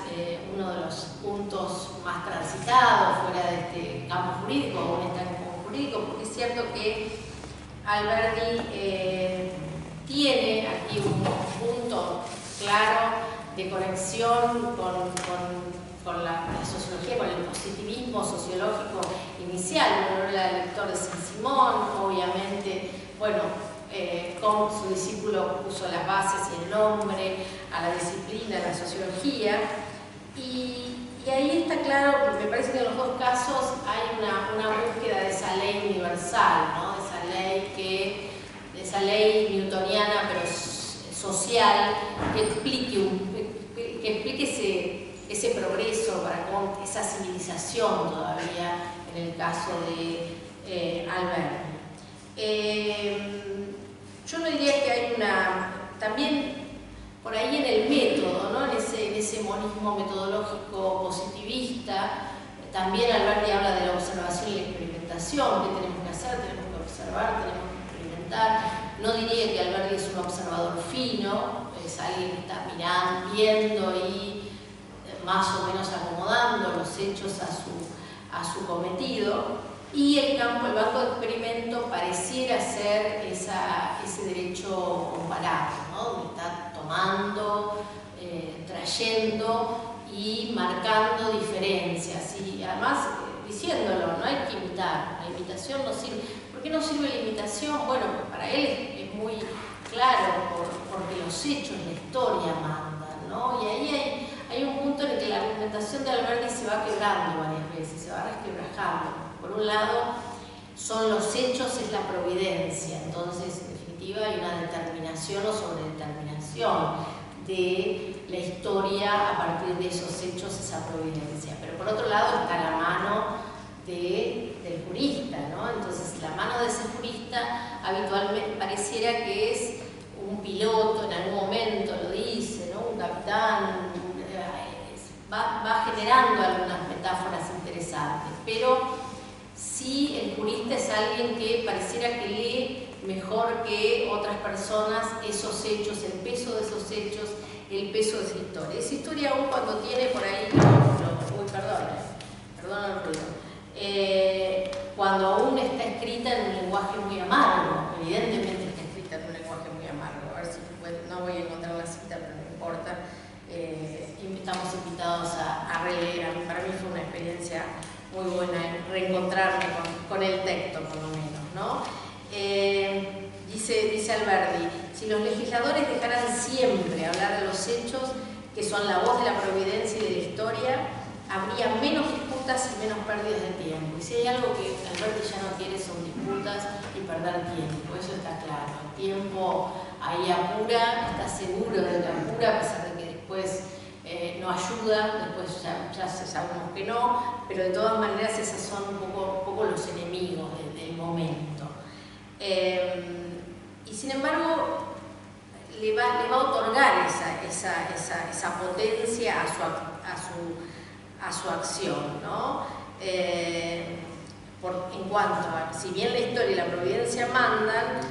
uno de los puntos más transitados fuera de este campo jurídico, o en este campo jurídico, porque es cierto que Alberdi tiene aquí un punto claro de conexión con la sociología, con el positivismo sociológico inicial. Uno era el lector de Saint-Simon, obviamente, bueno, con su discípulo puso las bases y el nombre a la disciplina, a la sociología, y ahí está claro, me parece que en los dos casos hay una búsqueda de esa ley universal, ¿no? Esa ley newtoniana, pero social, que explique ese progreso con esa civilización todavía, en el caso de Alberti. Yo no diría que hay también por ahí en el método, ¿no? en ese monismo metodológico positivista, también Alberti habla de la observación y la experimentación. ¿Qué tenemos que hacer? Tenemos que observar, tenemos que experimentar. No diría que Alberti es un observador fino, es alguien que está mirando, viendo y más o menos acomodando los hechos a su cometido. Y el banco de experimento pareciera ser ese derecho comparado, ¿no? Donde está tomando, trayendo y marcando diferencias. Y además diciéndolo, no hay que imitar, la imitación no sirve. ¿Por qué no sirve la imitación? Bueno, para él es muy claro, porque los hechos, la historia mandan, ¿no? Y ahí hay un punto en el que la argumentación de Alberti se va quebrando varias veces, se va resquebrajando. Por un lado, son los hechos, es la providencia. Entonces, en definitiva, hay una determinación o sobredeterminación de la historia a partir de esos hechos, esa providencia. Pero por otro lado está la mano del jurista, ¿no? Entonces, la mano de ese jurista habitualmente pareciera que es un piloto, en algún momento lo dice, ¿no? Un capitán, va generando algunas metáforas interesantes, pero sí, el jurista es alguien que pareciera que lee mejor que otras personas esos hechos, el peso de esos hechos, el peso de esa historia. Esa historia aún cuando tiene por ahí, perdón el ruido, cuando aún está escrita en un lenguaje muy amargo, evidentemente está escrita en un lenguaje muy amargo. A ver si no voy a encontrar la cita, pero no importa. Estamos invitados a releer. Para mí fue una experiencia muy buena reencontrarme con el texto, por lo menos, ¿no? Dice Alberti, si los legisladores dejaran siempre hablar de los hechos, que son la voz de la providencia y de la historia, habría menos disputas y menos pérdidas de tiempo. Y si hay algo que Alberti ya no quiere son disputas y perder tiempo, eso está claro. El tiempo ahí apura, está seguro de que apura, a pesar de que después no ayuda, después ya sabemos que no, pero de todas maneras esos son un poco los enemigos del momento. Y sin embargo, le va a otorgar esa potencia a su acción, ¿no? En cuanto a, si bien la historia y la providencia mandan,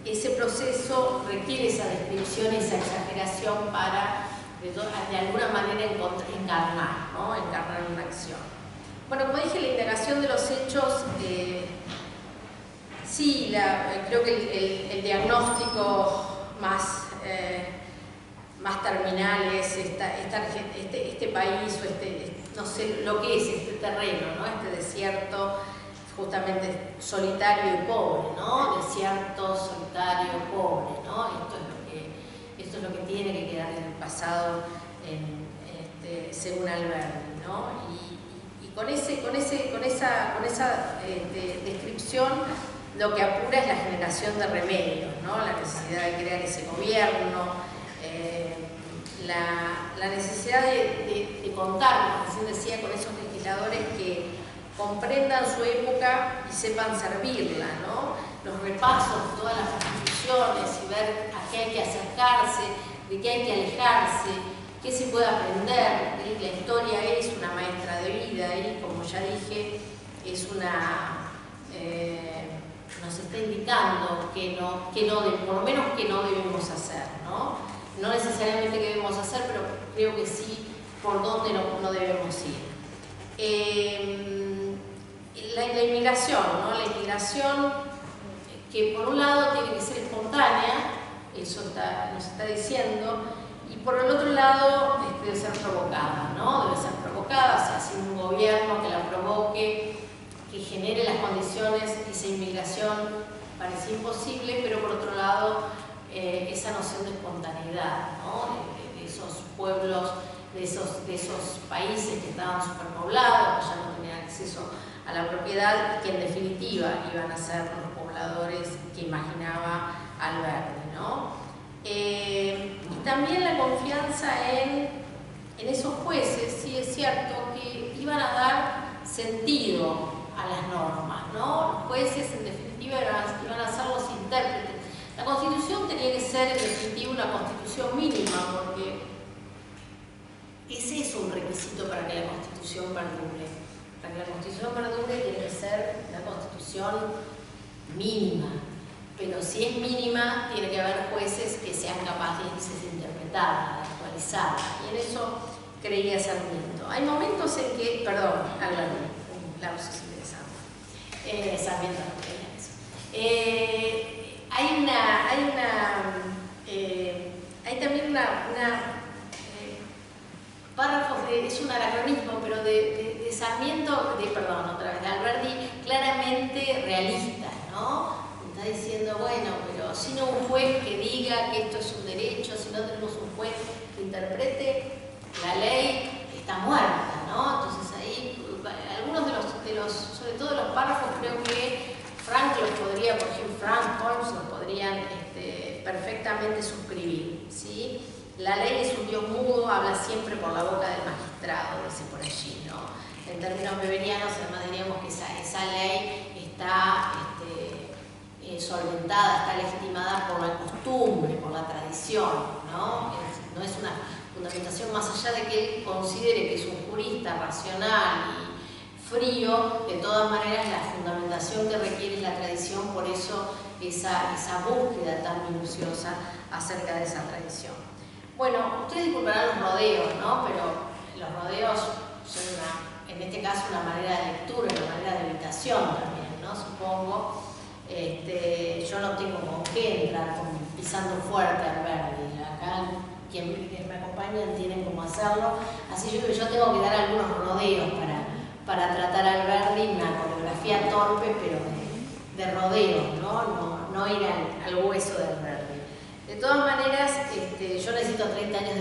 ese proceso requiere esa descripción, esa exageración para de alguna manera encarnar, ¿no? Encarnar una acción. Bueno, como dije, la indagación de los hechos, sí, creo que el diagnóstico más terminal es este país, o no sé lo que es este terreno, ¿no? Este desierto justamente solitario y pobre, ¿no? Desierto, solitario, pobre, ¿no? Esto es lo que tiene que quedar en el pasado, según Alberti, ¿no? Y con esa descripción, lo que apura es la generación de remedios, ¿no? La necesidad de crear ese gobierno, la necesidad de contar, como recién decía, con esos legisladores que comprendan su época y sepan servirla, ¿no? Los repasos de todas las constituciones y ver a qué hay que acercarse, de qué hay que alejarse, qué se puede aprender. La historia es una maestra de vida y, como ya dije, nos está indicando por lo menos que no debemos hacer, ¿no? No necesariamente qué debemos hacer, pero creo que sí por dónde no debemos ir. La inmigración, ¿no? La inmigración que por un lado tiene que ser espontánea, eso nos está diciendo, y por el otro lado debe ser provocada, ¿no? Debe ser provocada provocada, o sea, sin un gobierno que la provoque, que genere las condiciones, esa inmigración parece imposible, pero por otro lado, esa noción de espontaneidad, ¿no? de esos pueblos, de esos países que estaban superpoblados, que ya no tenían acceso a la propiedad, que en definitiva iban a ser los pobladores que imaginaba Alberdi, ¿no? Y también la confianza en esos jueces, sí es cierto, que iban a dar sentido a las normas, ¿no? Los jueces en definitiva iban a ser los intérpretes. La Constitución tenía que ser en definitiva una Constitución mínima, porque ese es un requisito para que la Constitución perdure. Para que la Constitución perdure tiene que ser una Constitución mínima, pero si es mínima tiene que haber jueces que sean capaces de interpretarla, de actualizarla, y en eso creía Sarmiento. Hay momentos en que, perdón, un lapsus interesante, Sarmiento no creía eso. Hay también párrafos es un anacronismo, pero de Sarmiento, de Alberdi, claramente realistas, ¿no? Está diciendo, bueno, pero si no un juez que diga que esto es un derecho, si no tenemos un juez que interprete la ley, está muerta, ¿no? Entonces ahí, algunos de los sobre todo los párrafos, creo que Frank los podría, por ejemplo, Frank Holmes los podrían perfectamente suscribir, ¿sí? La ley es un Dios mudo, habla siempre por la boca del magistrado, dice por allí, ¿no? En términos weberianos, además diríamos que esa ley está solventada, está legitimada por la costumbre, por la tradición, ¿no? No es una fundamentación más allá de que él considere que es un jurista racional y frío, de todas maneras la fundamentación que requiere es la tradición, por eso esa búsqueda tan minuciosa acerca de esa tradición. Bueno, ustedes disculparán los rodeos, ¿no? Pero los rodeos son en este caso una manera de lectura, una manera de habitación también, ¿no? Supongo. Yo no tengo con qué entrar pisando fuerte al Alberdi. Acá quienes me acompañan tienen cómo hacerlo. Así yo tengo que dar algunos rodeos para tratar al Alberdi, una coreografía torpe, pero de rodeos, no ir al hueso del Alberdi. De todas maneras, yo necesito 30 años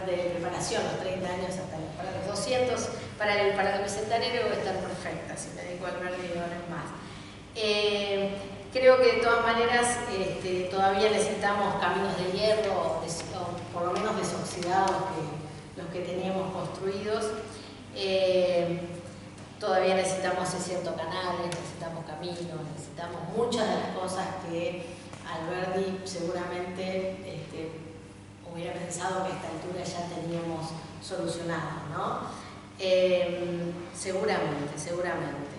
de preparación, los 30 años para los 200, para el bicentenario voy a estar perfecta, si me dedico al Alberdi y horas más. Creo que de todas maneras todavía necesitamos caminos de hierro, o por lo menos desoxidados los que teníamos construidos. Todavía necesitamos 600 canales, necesitamos caminos, necesitamos muchas de las cosas que Alberdi seguramente hubiera pensado que a esta altura ya teníamos solucionado, ¿no? Seguramente.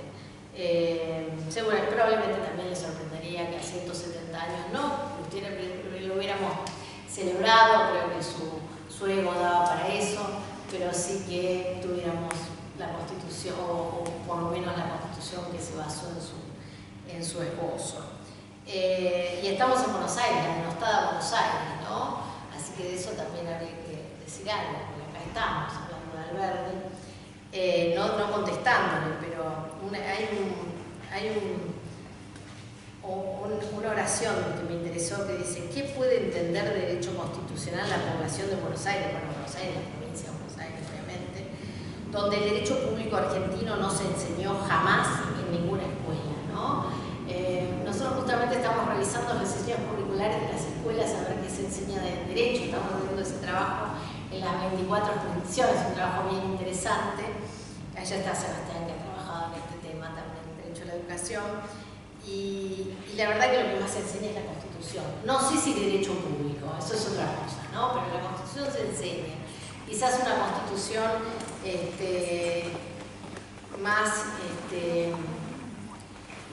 Probablemente también les sorprendería que a 170 años lo hubiéramos celebrado, creo que su ego daba para eso, pero sí que tuviéramos la Constitución, o por lo menos la Constitución que se basó en su esbozo. Y estamos en Buenos Aires, la denostada Buenos Aires, ¿no? Así que de eso también habría que decir algo, porque acá estamos hablando de Alberdi, no contestándole, pero hay una oración que me interesó que dice: ¿qué puede entender de derecho constitucional la población de Buenos Aires? Bueno, Buenos Aires, la provincia de Buenos Aires, obviamente, donde el derecho público argentino no se enseñó jamás en ninguna escuela, ¿no? Nosotros justamente estamos revisando las sesiones curriculares de las escuelas a ver qué se enseña de derecho. Estamos haciendo ese trabajo en las 24 jurisdicciones, un trabajo bien interesante. Allá está Sebastián, que ha trabajado en este tema también, derecho a la educación. Y la verdad que lo que más se enseña es la Constitución. No sé si derecho público, eso es otra cosa, ¿no? Pero la Constitución se enseña. Quizás una Constitución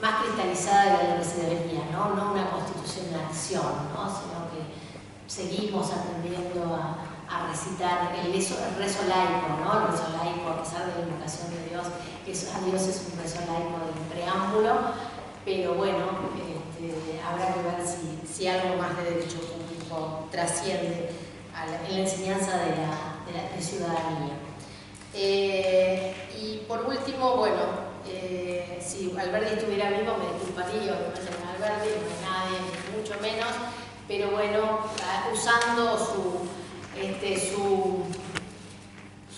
más cristalizada de lo que se debería, ¿no? No una Constitución en acción, ¿no? Sino que seguimos aprendiendo a recitar el rezo laico, ¿no? El rezo laico, a pesar de la invocación de Dios, a Dios es un rezo laico del preámbulo, pero bueno, habrá que ver si algo más de derecho público trasciende en la enseñanza de ciudadanía. Y por último, bueno, si Alberdi estuviera vivo me disculparía, obviamente con Alberdi, no es nadie, ni mucho menos, pero bueno, usando su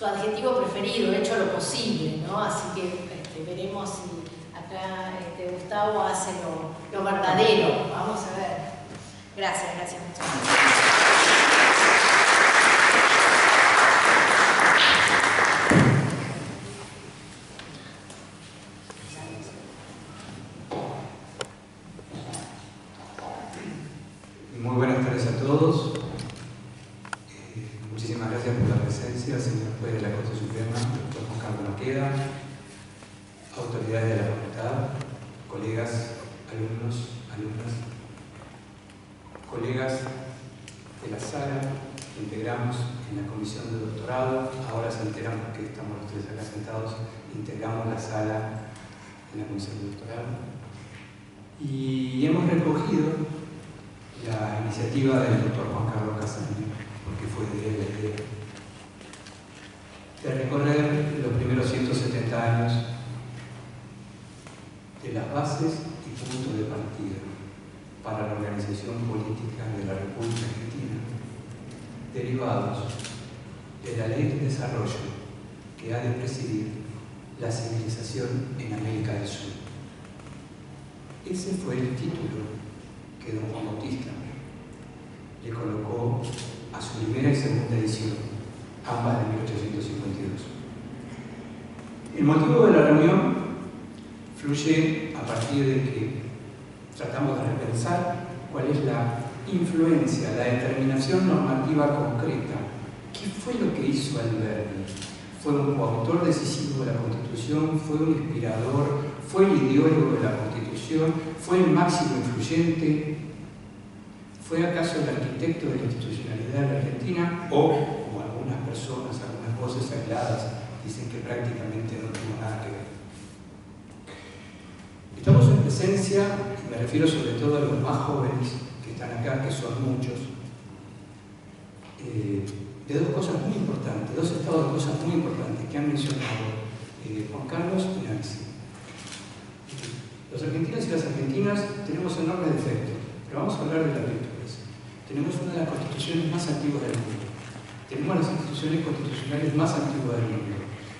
adjetivo preferido, hecho lo posible, ¿no? Así que veremos si acá Gustavo hace lo verdadero. Vamos a ver. Gracias, gracias muchas gracias. Muy buenas tardes a todos. Muchísimas gracias por la presencia, señor juez de la Corte Suprema, doctor Juan Carlos Maqueda, autoridades de la facultad, colegas, alumnos, alumnas, colegas de la sala que integramos en la comisión de doctorado. Ahora se enteran porque estamos los tres acá sentados, integramos la sala en la comisión de doctorado. Y hemos recogido la iniciativa del doctor Juan Carlos Casaña, porque fue de él la idea, de recorrer los primeros 170 años de las bases y puntos de partida para la organización política de la República Argentina, derivados de la Ley de Desarrollo que ha de presidir la civilización en América del Sur. Ese fue el título que don Juan Bautista le colocó a su primera y segunda edición, ambas de 1852. El motivo de la reunión fluye a partir de que tratamos de repensar cuál es la influencia, la determinación normativa concreta. ¿Qué fue lo que hizo Alberdi? ¿Fue un coautor decisivo de la Constitución? ¿Fue un inspirador? ¿Fue el ideólogo de la Constitución? ¿Fue el máximo influyente? ¿Fue acaso el arquitecto de la institucionalidad de la Argentina? O, como algunas personas, algunas voces aisladas, dicen que prácticamente no tuvo nada que ver. Estamos en presencia, y me refiero sobre todo a los más jóvenes que están acá, que son muchos, de dos cosas muy importantes, dos estados de cosas muy importantes que han mencionado Juan Carlos y Nancy. Los argentinos y las argentinas tenemos enormes defectos, pero vamos a hablar de las virtudes. Tenemos una de las constituciones más antiguas del mundo. Tenemos las instituciones constitucionales más antiguas del mundo.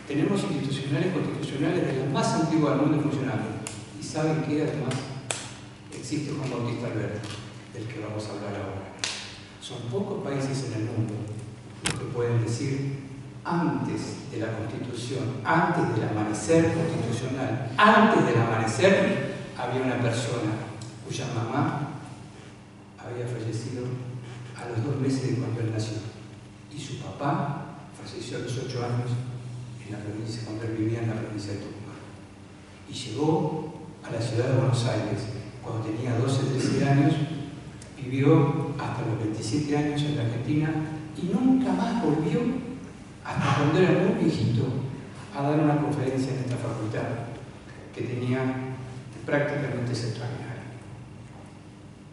Tenemos institucionales constitucionales de las más antiguas del mundo funcionando. ¿Y saben qué? Además, existe Juan Bautista Alberdi, del que vamos a hablar ahora. Son pocos países en el mundo los que pueden decir, antes de la Constitución, antes del amanecer constitucional, antes del amanecer, había una persona cuya mamá había fallecido a los 2 meses de cuando él nació. Y su papá falleció a los 8 años en la provincia, cuando él vivía en la provincia de Tucumán. Y llegó a la ciudad de Buenos Aires cuando tenía 12, 13 años, vivió hasta los 27 años en la Argentina y nunca más volvió hasta cuando era muy viejito a dar una conferencia en esta facultad que tenía prácticamente extraordinaria.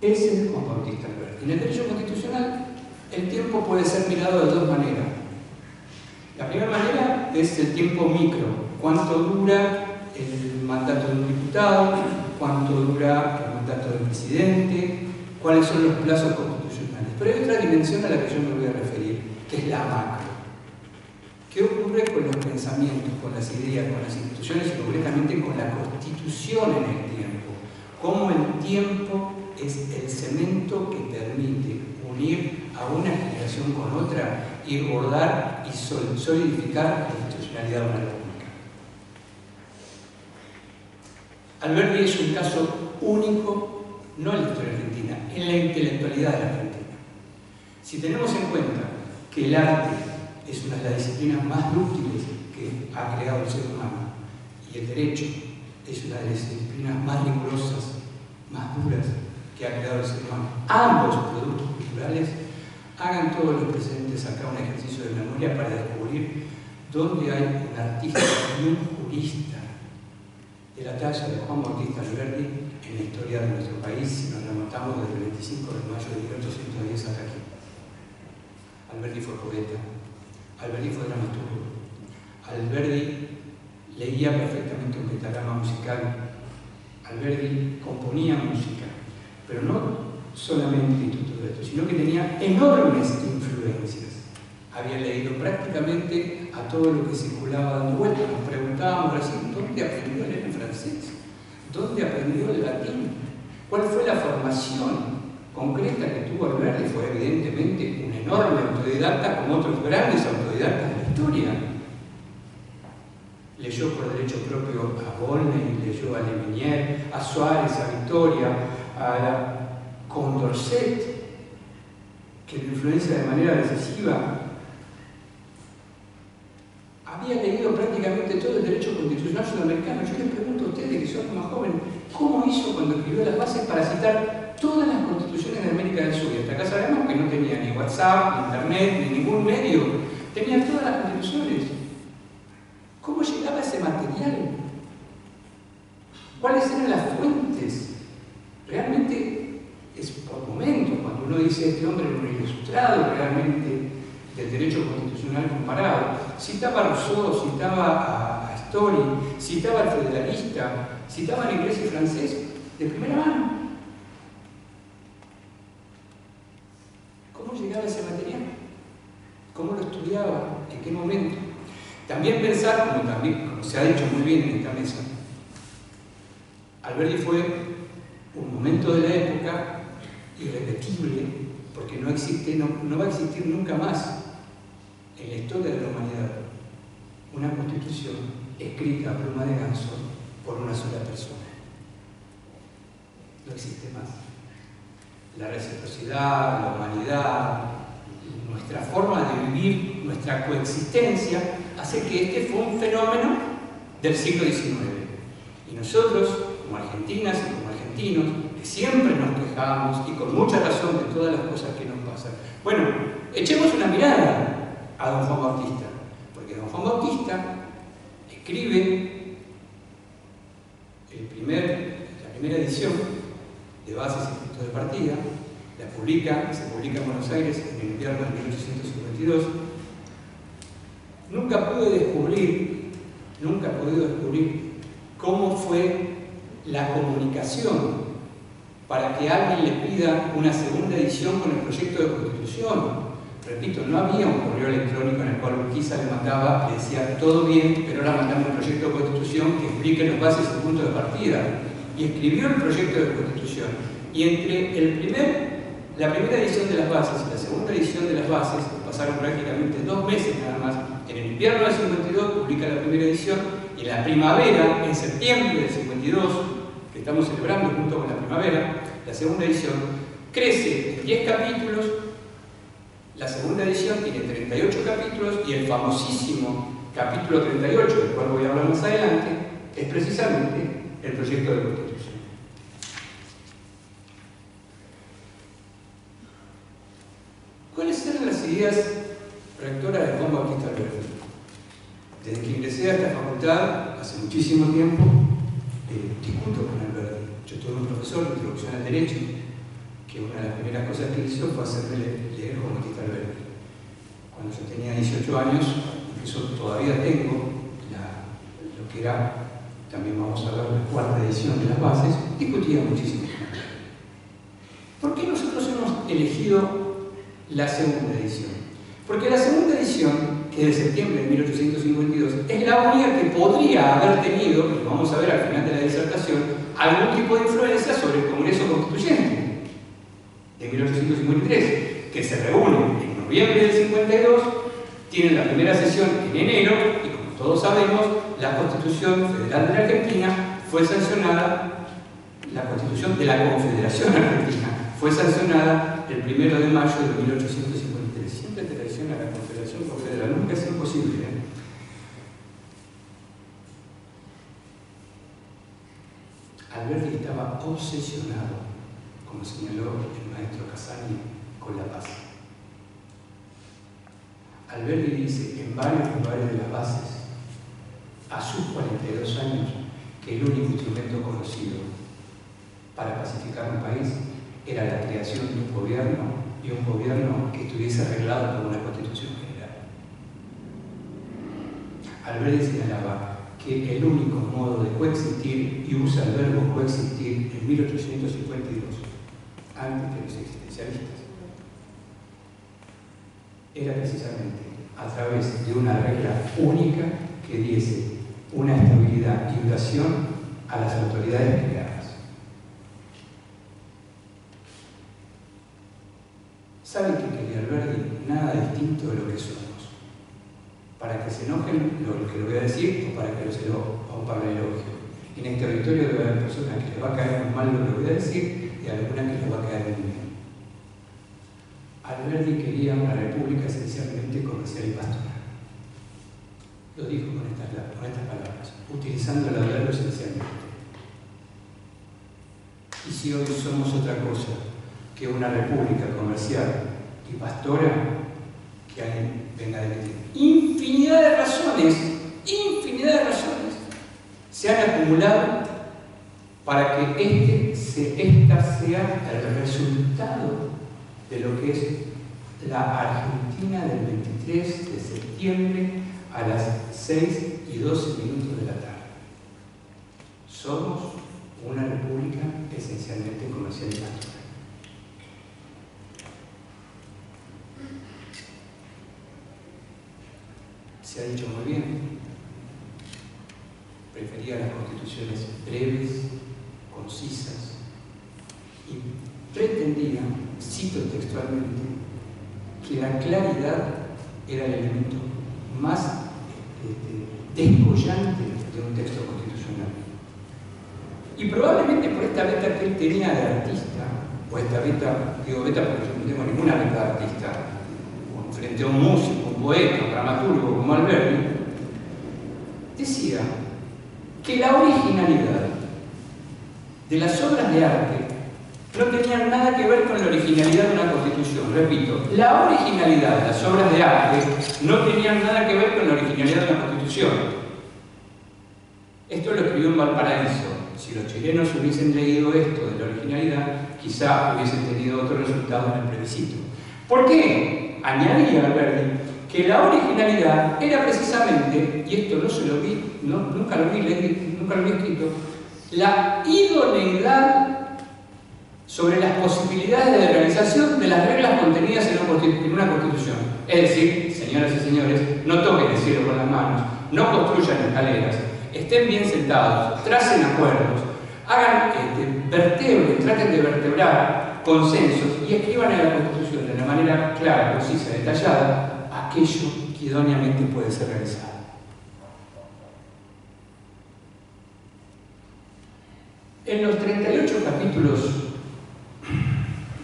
Ese es Juan Bautista Alberdi. En el derecho constitucional el tiempo puede ser mirado de dos maneras. La primera manera es el tiempo micro, cuánto dura el mandato de un diputado, cuánto dura el mandato del presidente, cuáles son los plazos constitucionales. Pero hay otra dimensión a la que yo me voy a referir, que es la macro. ¿Qué ocurre con los pensamientos, con las ideas, con las instituciones y concretamente con la Constitución en el tiempo? Cómo el tiempo es el cemento que permite unir a una generación con otra y bordar y solidificar la institucionalidad de una república. Alberdi es un caso único, no en la historia argentina, en la intelectualidad de la Argentina. Si tenemos en cuenta que el arte es una de las disciplinas más útiles que ha creado el ser humano y el derecho es una de las disciplinas más rigurosas, más duras que ha creado el ser humano, ambos productos culturales, hagan todos los presentes acá un ejercicio de memoria para descubrir dónde hay un artista y un jurista de la talla de Juan Bautista Alberdi en la historia de nuestro país, si nos remontamos desde el 25 de mayo de 1810 hasta aquí. Alberdi fue poeta, Alberdi fue dramaturgo, Alberdi leía perfectamente un pentagrama musical. Alberdi componía música, pero no solamente y todo esto, sino que tenía enormes influencias. Había leído prácticamente a todo lo que circulaba dando vueltas. Nos preguntábamos recién, ¿dónde aprendió a leer en francés? ¿Dónde aprendió el latín? ¿Cuál fue la formación concreta que tuvo Alberdi? Fue evidentemente un enorme autodidacta, como otros grandes autodidactas de la historia. Leyó por derecho propio a Volney, leyó a Le Meunier, a Suárez, a Victoria, a Condorcet, que lo influencia de manera decisiva. Había leído prácticamente todo el derecho constitucional sudamericano. Yo les pregunto a ustedes, que son más jóvenes, ¿cómo hizo cuando escribió las bases para citar todas las constituciones de América del Sur? Y hasta acá sabemos que no tenía ni WhatsApp, ni Internet, ni ningún medio. Tenía todas las constituciones. ¿Cómo llegaba ese material? ¿Cuáles eran las fuentes? Realmente es por momentos, cuando uno dice este hombre era un ilustrado realmente del derecho constitucional comparado. Citaba a Rousseau, citaba a Story, citaba al federalista, citaba al inglés y francés de primera mano. ¿Cómo llegaba ese material? ¿Cómo lo estudiaba? ¿En qué momento? También pensar, como se ha dicho muy bien en esta mesa, Alberdi fue un momento de la época irrepetible, porque no va a existir nunca más en la historia de la humanidad una constitución escrita a pluma de ganso por una sola persona. No existe más. La reciprocidad, la humanidad, nuestra forma de vivir, nuestra coexistencia, hace que este fue un fenómeno del siglo XIX. Y nosotros, como argentinas y como argentinos, que siempre nos quejamos y con mucha razón de todas las cosas que nos pasan. Bueno, echemos una mirada a don Juan Bautista, porque don Juan Bautista escribe la primera edición de Bases y Puntos de Partida, se publica en Buenos Aires en el invierno de 1852. Nunca he podido descubrir cómo fue la comunicación para que alguien le pida una segunda edición con el proyecto de Constitución. Repito, no había un correo electrónico en el cual Urquiza le mandaba, le decía, todo bien, pero ahora mandamos un proyecto de Constitución que explique las bases y puntos de partida. Y escribió el proyecto de Constitución. Y entre la primera edición de las bases y la segunda edición de las bases, pasaron prácticamente 2 meses nada más. En el invierno del 52 publica la primera edición, y en la primavera, en septiembre del 52, que estamos celebrando junto con la primavera, la segunda edición crece en 10 capítulos. La segunda edición tiene 38 capítulos y el famosísimo capítulo 38, del cual voy a hablar más adelante, es precisamente el proyecto de Constitución. ¿Cuáles eran las ideas rectoras de Juan Bautista Alberdi? Desde que ingresé a esta facultad, hace muchísimo tiempo, discuto con Alberdi. Yo tuve un profesor de introducción al derecho, que una de las primeras cosas que hizo fue hacerme leer Juan Bautista Alberdi. Cuando yo tenía 18 años, incluso todavía tengo lo que era, también vamos a ver, la 4ª edición de las bases, discutía muchísimo. ¿Por qué nosotros hemos elegido la segunda edición? Porque la segunda edición, que es de septiembre de 1852, es la única que podría haber tenido, y lo vamos a ver al final de la disertación, algún tipo de influencia sobre el Congreso Constituyente de 1853, que se reúne en noviembre del 52, tienen la primera sesión en enero, y como todos sabemos, la Constitución Federal de la Argentina fue sancionada, la Constitución de la Confederación Argentina fue sancionada el 1 de mayo de 1853. Siempre traiciona a la Confederación Confederal, nunca es imposible. Alberdi estaba obsesionado, como señaló el maestro Casani, con la paz. Alberdi dice en varios lugares de las bases, a sus 42 años, que el único instrumento conocido para pacificar un país era la creación de un gobierno, y un gobierno que estuviese arreglado por una constitución general. Alberdi señalaba que el único modo de coexistir, y usa el verbo coexistir en 1852, antes que los existencialistas, era precisamente a través de una regla única que diese una estabilidad y duración a las autoridades creadas. ¿Saben qué quería Alberdi? Nada distinto de lo que somos. Para que se enojen lo que lo voy a decir o para que o para el elogio. En este auditorio debe haber personas que les va a caer muy mal lo que voy a decir y algunas que les va a caer muy bien. Alberdi quería una república esencialmente comercial y pastoral. Lo dijo con estas palabras, utilizando el adverbio esencialmente. Y si hoy somos otra cosa que una república comercial y pastora, que alguien venga a decir infinidad de razones se han acumulado para que esta sea el resultado de lo que es la Argentina del 23 de septiembre a las 6:12 de la tarde. Somos una república esencialmente comercial y pastoral. Se ha dicho muy bien, prefería las constituciones breves, concisas, y pretendía, cito textualmente, que la claridad era el elemento más descollante de un texto constitucional. Y probablemente por esta beta que él tenía de artista, o esta beta, digo beta porque yo no tengo ninguna beta de artista, frente a un músico, un poeta, un dramaturgo como Alberdi, decía que la originalidad de las obras de arte no tenía nada que ver con la originalidad de una constitución. Repito, la originalidad de las obras de arte no tenía nada que ver con la originalidad de una constitución. Esto lo escribió en Valparaíso. Si los chilenos hubiesen leído esto de la originalidad, quizá hubiesen tenido otro resultado en el plebiscito. ¿Por qué? Añadía Alberdi que la originalidad era precisamente, y esto nunca lo vi escrito, la idoneidad sobre las posibilidades de realización de las reglas contenidas en una constitución. Es decir, señoras y señores, no toquen el cielo con las manos, no construyan escaleras, estén bien sentados, tracen acuerdos, hagan traten de vertebrar consensos y escriban en la Constitución de una manera clara, concisa, detallada, aquello que idóneamente puede ser realizado. En los 38 capítulos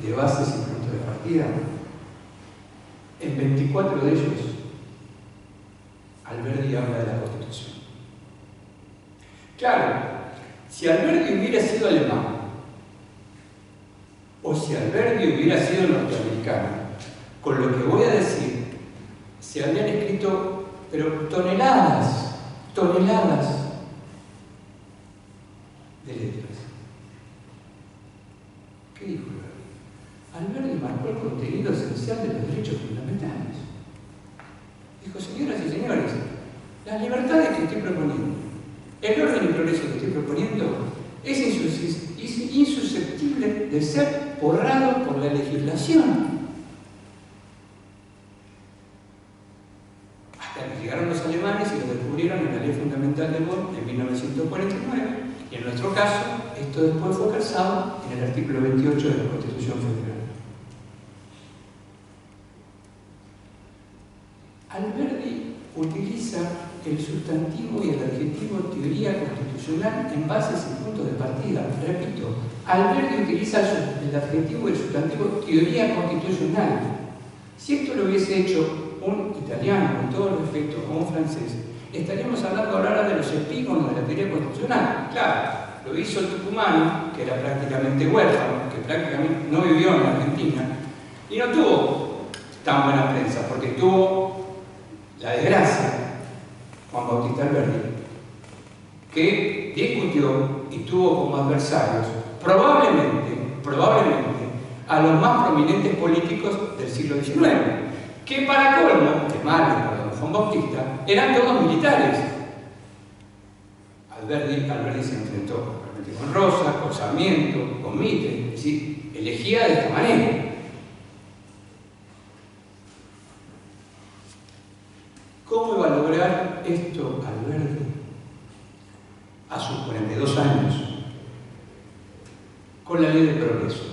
de bases y puntos de partida, en 24 de ellos, Alberdi habla de la Constitución. Claro, si Alberdi hubiera sido alemán, o si Alberdi hubiera sido norteamericano, con lo que voy a decir, se habrían escrito, pero toneladas de letras. ¿Qué dijo Alberdi? Alberdi marcó el contenido esencial de los derechos fundamentales. Dijo, señoras y señores, las libertades que estoy proponiendo, el orden y progreso que estoy proponiendo, es insusceptible de ser borrado por la legislación. Hasta que llegaron los alemanes y lo descubrieron en la Ley Fundamental de Bonn en 1949, y en nuestro caso, esto después fue calzado en el artículo 28 de la Constitución Federal. Alberdi utiliza el sustantivo y el adjetivo teoría constitucional en bases y puntos de partida. Repito, Alberdi utiliza el adjetivo y el sustantivo teoría constitucional. Si esto lo hubiese hecho un italiano, con todo el respeto, o un francés, estaríamos hablando ahora de los epígonos de la teoría constitucional. Claro, lo hizo el tucumano, que era prácticamente huérfano, que prácticamente no vivió en la Argentina, y no tuvo tan buena prensa, porque tuvo la desgracia, Juan Bautista Alberdi, que discutió y tuvo como adversarios probablemente a los más prominentes políticos del siglo XIX, que para colmo, que mal, perdón, Juan Bautista, eran todos militares. Alberdi se enfrentó con Rosa, con Sarmiento, con Mitre, es decir, elegía de esta manera. ¿Cómo iba a lograr esto Alberdi a sus 42 años? Con la ley de progreso.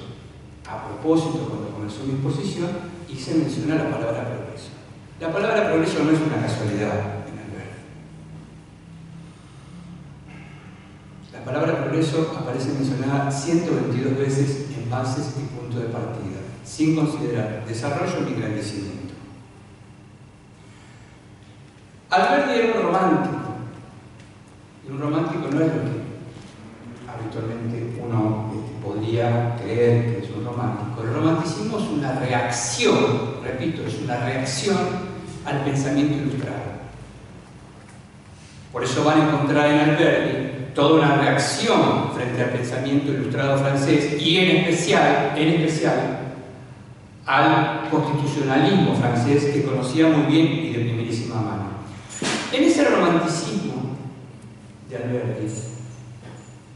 A propósito, cuando comenzó mi exposición, hice mencionar la palabra progreso. La palabra progreso no es una casualidad en Alberdi. La palabra progreso aparece mencionada 122 veces en bases y punto de partida, sin considerar desarrollo ni engrandecimiento. Alberdi era un romántico, y un romántico no es lo que habitualmente uno podría creer que es un romántico. El romanticismo es una reacción, repito, es una reacción al pensamiento ilustrado. Por eso van a encontrar en Alberdi toda una reacción frente al pensamiento ilustrado francés y en especial al constitucionalismo francés que conocía muy bien y de primerísima mano. En ese romanticismo de Alberdi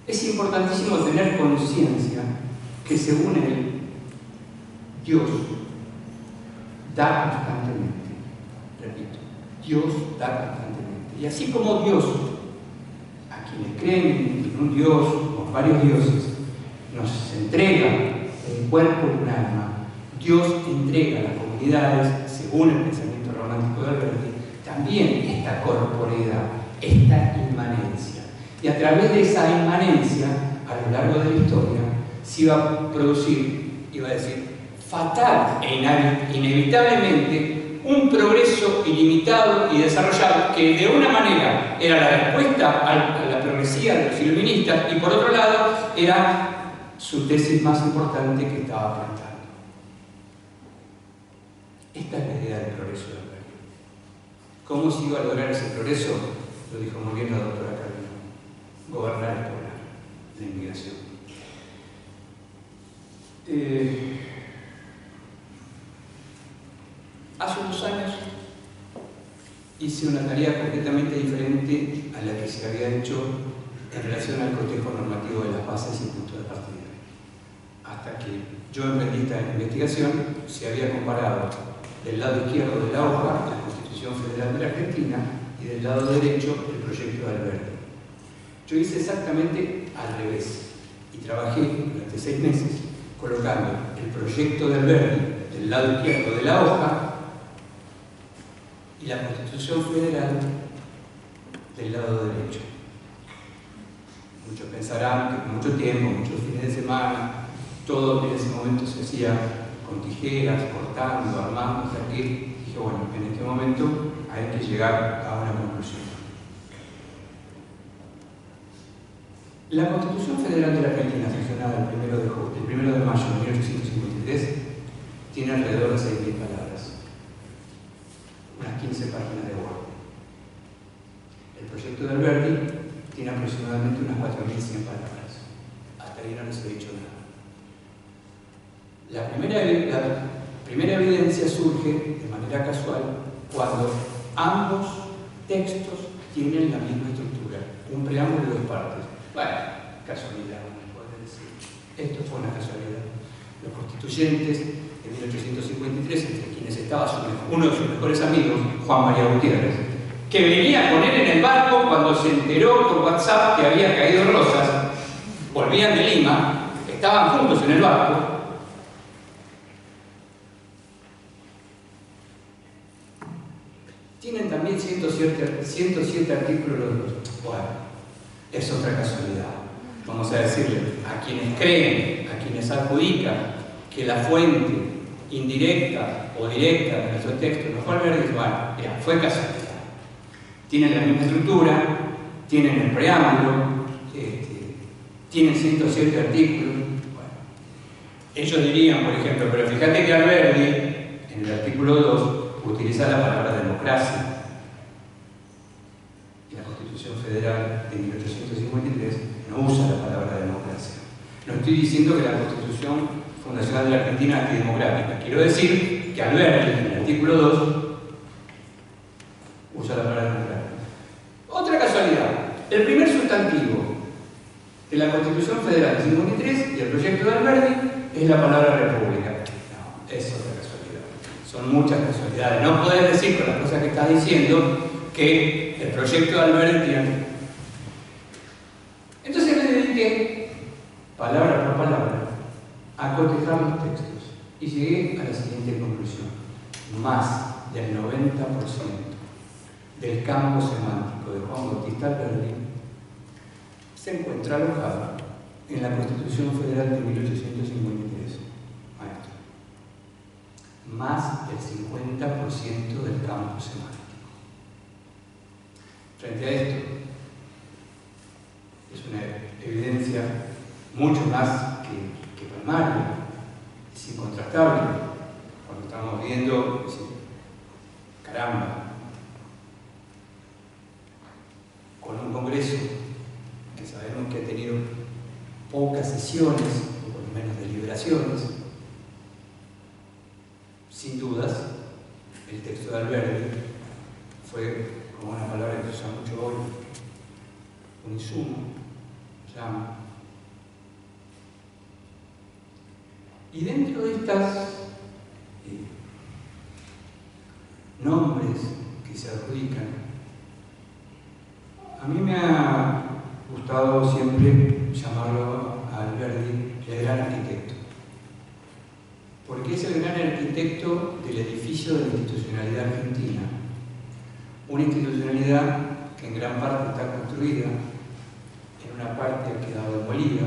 es importantísimo tener conciencia que según él, Dios da constantemente. Repito, Dios da constantemente. Y así como Dios, a quienes creen en un Dios o varios dioses, nos entrega un cuerpo y un alma, Dios entrega a las comunidades, según el pensamiento romántico de Alberdi, también esta corporeidad, esta inmanencia. Y a través de esa inmanencia, a lo largo de la historia, se iba a producir, iba a decir, fatal e inevitablemente, un progreso ilimitado y desarrollado que de una manera era la respuesta a la progresía de los iluministas y por otro lado era su tesis más importante que estaba planteando. Esta es la idea del progreso de Alberdi. ¿Cómo se iba a lograr ese progreso? Lo dijo muy bien la doctora Carolina. Gobernar es poblar, la inmigración. Hace unos años hice una tarea completamente diferente a la que se había hecho en relación al cotejo normativo de las bases y puntos de partida. Hasta que yo emprendí esta investigación, se había comparado del lado izquierdo de la hoja la Constitución Federal de la Argentina y del lado derecho el proyecto de Alberdi. Yo hice exactamente al revés y trabajé durante 6 meses colocando el proyecto de Alberdi del lado izquierdo de la hoja y la Constitución Federal del lado derecho. Muchos pensarán que con mucho tiempo, muchos fines de semana, todo en ese momento se hacía con tijeras, cortando, armando, hasta que dije, bueno, en este momento hay que llegar a una conclusión. La Constitución Federal de la Argentina, sancionada el 1 de mayo de 1853, tiene alrededor de 6.000 palabras, unas 15 páginas de Word. El proyecto de Alberdi tiene aproximadamente unas 4.100 palabras. Hasta ahí no les he dicho nada. La primera evidencia surge de manera casual cuando ambos textos tienen la misma estructura, un preámbulo y 2 partes. Bueno, casualidad, uno puede decir. Esto fue una casualidad. Los constituyentes de 1853, entre quienes estaba uno de sus mejores amigos, Juan María Gutiérrez, que venía con él en el barco cuando se enteró por WhatsApp que había caído Rosas, volvían de Lima, estaban juntos en el barco. Tienen también 107 artículos los dos. Bueno, es otra casualidad. Vamos a decirle a quienes creen, a quienes adjudican que la fuente indirecta o directa de nuestro texto no fue Alberdi, bueno, ya, fue casualidad. Tienen la misma estructura, tienen el preámbulo, tienen 107 artículos. Bueno, ellos dirían, por ejemplo, pero fíjate que Alberdi, en el artículo 2, utiliza la palabra democracia. Y la Constitución Federal de 1853 no usa la palabra democracia. No estoy diciendo que la Constitución Fundacional de la Argentina es antidemocrática. Quiero decir que Alberdi, en el artículo 2, Constitución Federal del 53 y el proyecto de Alberdi es la palabra república. No, es otra casualidad. Son muchas casualidades. No podés decir con las cosas que estás diciendo que el proyecto de Alberdi tiene. Entonces me dediqué, palabra por palabra, a cotejar los textos y llegué a la siguiente conclusión. Más del 90% del campo semántico de Juan Bautista Alberdi se encuentra alojado en la Constitución Federal de 1853. Maestro. Más del 50% del campo semántico. Frente a esto, es una evidencia mucho más que palmaria, es incontrastable. Cuando estamos viendo, decir, caramba, con un Congreso que sabemos que ha tenido pocas sesiones, o por lo menos deliberaciones, sin dudas, el texto de Alberdi fue, como una palabra que se usa mucho hoy, un insumo, llama. Y dentro de estas nombres que se adjudican, a mí me ha gustado siempre llamarlo a Alberdi el gran arquitecto, porque es el gran arquitecto del edificio de la institucionalidad argentina, una institucionalidad que en gran parte está construida, en una parte ha quedado demolida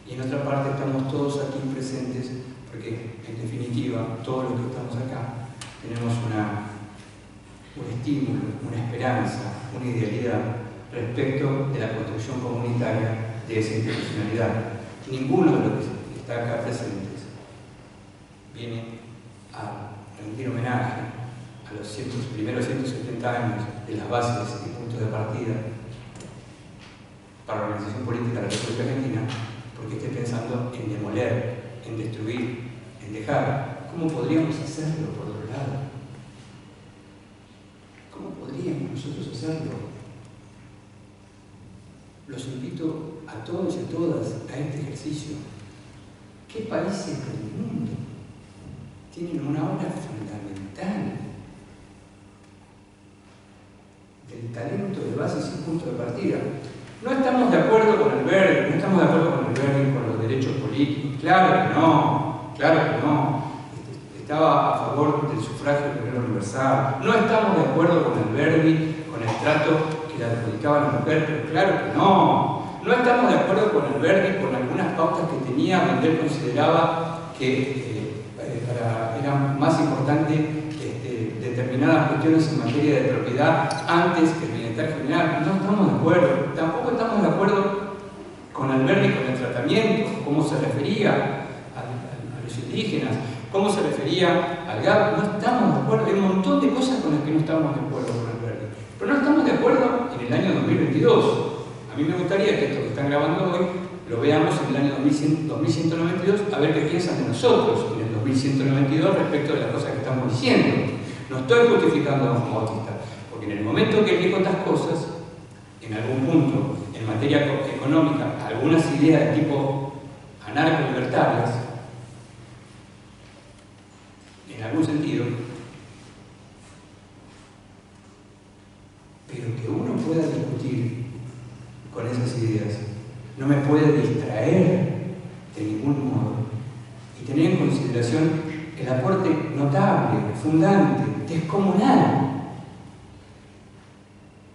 y en otra parte estamos todos aquí presentes porque en definitiva todos los que estamos acá tenemos un estímulo, una esperanza, una idealidad respecto de la construcción comunitaria de esa institucionalidad. Ninguno de los que está acá presentes viene a rendir homenaje a los primeros 170 años de las bases y puntos de partida para la organización política de la República Argentina, porque esté pensando en demoler, en destruir, en dejar. ¿Cómo podríamos hacerlo por otro lado? ¿Cómo podríamos nosotros hacerlo? Los invito a todos y a todas a este ejercicio. ¿Qué países del mundo tienen una obra fundamental del talento de bases y punto de partida? No estamos de acuerdo con Alberdi, no estamos de acuerdo con Alberdi con los derechos políticos, claro que no, claro que no. Estaba a favor del sufragio universal, no estamos de acuerdo con Alberdi con el trato que le adjudicaba a la mujer, pero claro que no. No estamos de acuerdo con Alberdi con algunas pautas que tenía donde él consideraba que era más importante determinadas cuestiones en materia de propiedad antes que el bienestar general. No estamos de acuerdo. Tampoco estamos de acuerdo con Alberdi con el tratamiento, cómo se refería a los indígenas, cómo se refería al GAP. No estamos de acuerdo. Hay un montón de cosas con las que no estamos de acuerdo con Alberdi. Pero no estamos de acuerdo en el año 2022. A mí me gustaría que esto que están grabando hoy lo veamos en el año 2192, a ver qué piensan de nosotros en el 2192 respecto de las cosas que estamos diciendo. No estoy justificando a Juan Bautista, porque en el momento que él dijo estas cosas, en algún punto, en materia económica, algunas ideas de tipo anarco-libertarias, en algún sentido, pero que uno pueda discutir con esas ideas no me puede distraer de ningún modo y tener en consideración el aporte notable, fundante, descomunal,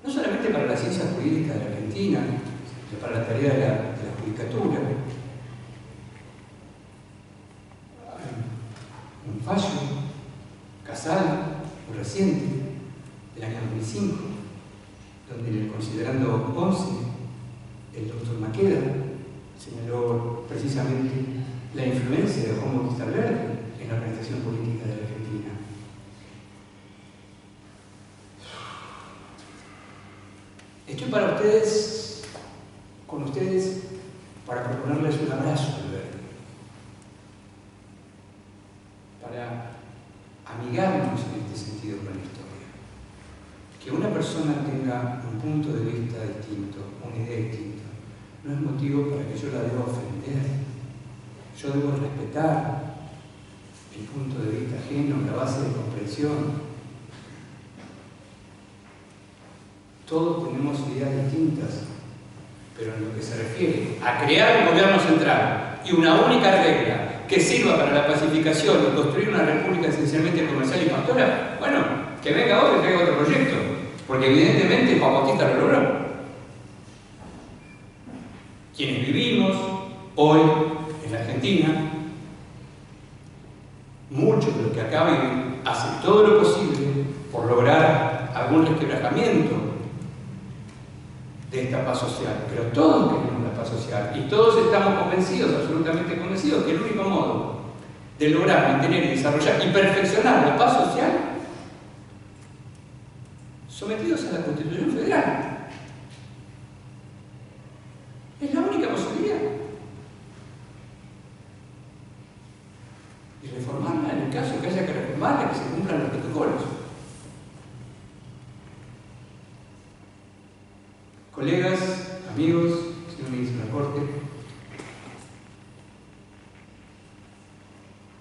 no solamente para la ciencia jurídica de la Argentina, sino para la tarea de la judicatura. Un fallo casal muy reciente, del año 2005, donde en el considerando 11, el doctor Maqueda señaló precisamente la influencia de Juan Bautista Alberdi en la organización política de la Argentina. Estoy para ustedes, con ustedes, para proponerles un abrazo a Alberdi, para amigarnos en este sentido con la historia. Que una persona tenga un punto de vista distinto, una idea distinta, no es motivo para que yo la deba ofender. Yo debo respetar el punto de vista ajeno, la base de comprensión. Todos tenemos ideas distintas, pero en lo que se refiere a crear un gobierno central y una única regla que sirva para la pacificación y construir una república esencialmente comercial y pastora, bueno, que venga otro y traiga otro proyecto, porque evidentemente Juan Bautista lo logró. Quienes vivimos hoy en la Argentina, muchos de los que acá viven hacen todo lo posible por lograr algún resquebrajamiento de esta paz social, pero todos queremos la paz social y todos estamos convencidos, absolutamente convencidos, que el único modo de lograr, mantener y desarrollar y perfeccionar la paz social sometidos a la Constitución Federal. Es la única posibilidad. Y reformarla en el caso que haya que reformarla, que se cumplan los protocolos. Colegas, amigos, señor ministro de la Corte,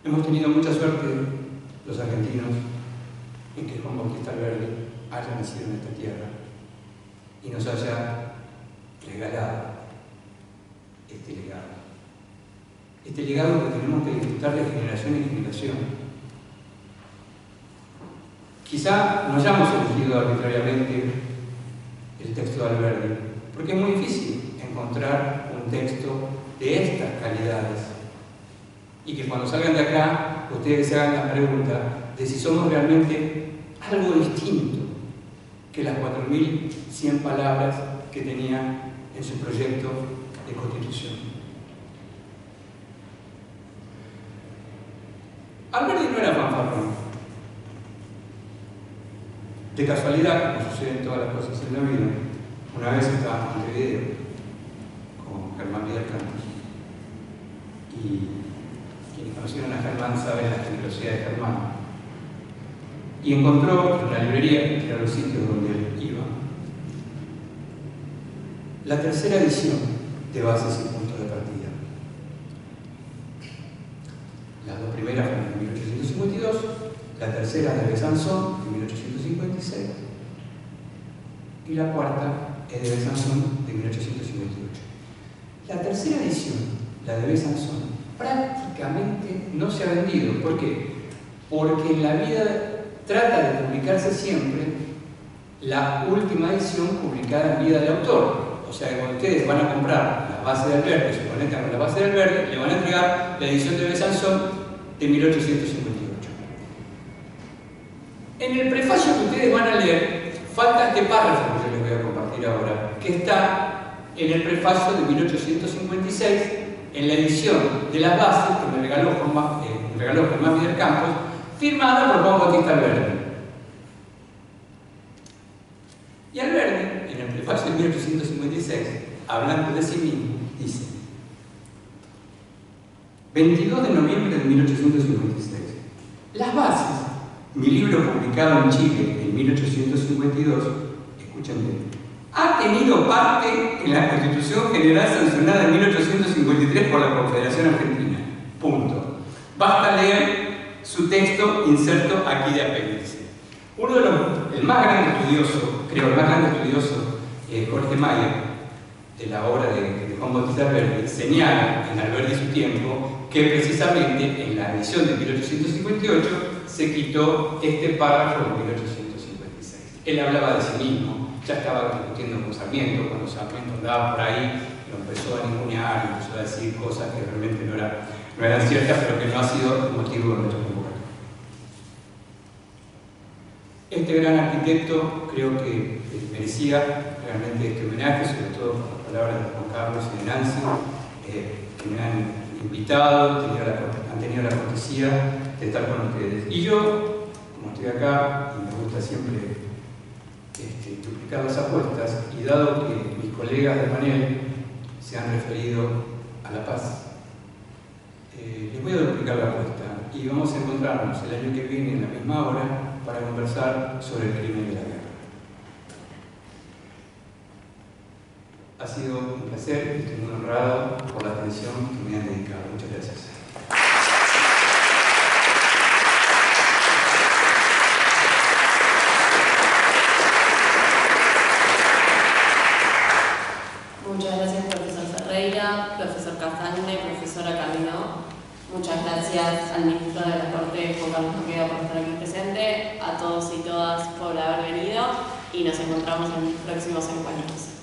hemos tenido mucha suerte los argentinos en que Juan Bautista Alberdi haya nacido en esta tierra y nos haya regalado este legado. Este legado que tenemos que disfrutar de generación en generación. Quizá no hayamos elegido arbitrariamente el texto de Alberdi, porque es muy difícil encontrar un texto de estas calidades y que cuando salgan de acá ustedes se hagan la pregunta de si somos realmente algo distinto que las 4.100 palabras que tenía en su proyecto de Constitución. Alberdi no era fanfarrón. De casualidad, como suceden todas las cosas en la vida, una vez estaba en Montevideo con Germán Vidal Campos y quienes conocieron a Germán saben la generosidad de Germán, y encontró en una librería, que era los sitios donde él iba, la tercera edición de Bases y Puntos de Partida. Las dos primeras fueron en 1852, la tercera de Besanzón en 1856 y la cuarta es de Besanzón de 1858. La tercera edición, la de Besanzón, prácticamente no se ha vendido. ¿Por qué? Porque en la vida trata de publicarse siempre la última edición publicada en vida del autor. O sea que cuando ustedes van a comprar la base de Alberdi, se conectan con la base de Alberdi, le van a entregar la edición de Besanzón de 1858. En el prefacio que ustedes van a leer, falta este párrafo que yo les voy a compartir ahora, que está en el prefacio de 1856, en la edición de las bases que me regaló Germán Vidal Campos, firmada por Juan Bautista Alberdi. Y Alberdi, en el prefacio de 1856, hablando de sí mismo, dice: 22 de noviembre de 1856. Las bases, mi libro publicado en Chile en 1852, escuchen bien, ha tenido parte en la Constitución General sancionada en 1853 por la Confederación Argentina. Punto. Basta leer su texto inserto aquí de apéndice. El más grande estudioso, creo, el más grande estudioso, Jorge Mayer, de la obra de Juan Bautista Alberdi, señala en Alberdi y su tiempo que precisamente en la edición de 1858 se quitó este párrafo de 1856. Él hablaba de sí mismo, ya estaba discutiendo con Sarmiento, cuando Sarmiento andaba por ahí, lo empezó a ningunear, empezó a decir cosas que realmente no eran ciertas, pero que no ha sido motivo de nuestro convocatorio. Este gran arquitecto creo que merecía realmente este homenaje, sobre todo con las palabras de Juan Carlos y de Nancy, que me han invitado, han tenido la cortesía de estar con ustedes. Y yo, como estoy acá, y me gusta siempre duplicar las apuestas, y dado que mis colegas de panel se han referido a la paz, les voy a duplicar la apuesta y vamos a encontrarnos el año que viene en la misma hora para conversar sobre el crimen de la guerra. Ha sido un placer. agradecer y estoy muy honrado por la atención que me han dedicado. Muchas gracias. Muchas gracias, profesor Ferreira, profesor Castaña y profesora Camino. Muchas gracias al ministro de la Corte, Juan Carlos Noguera, por estar aquí presente, a todos y todas por haber venido y nos encontramos en próximos encuentros.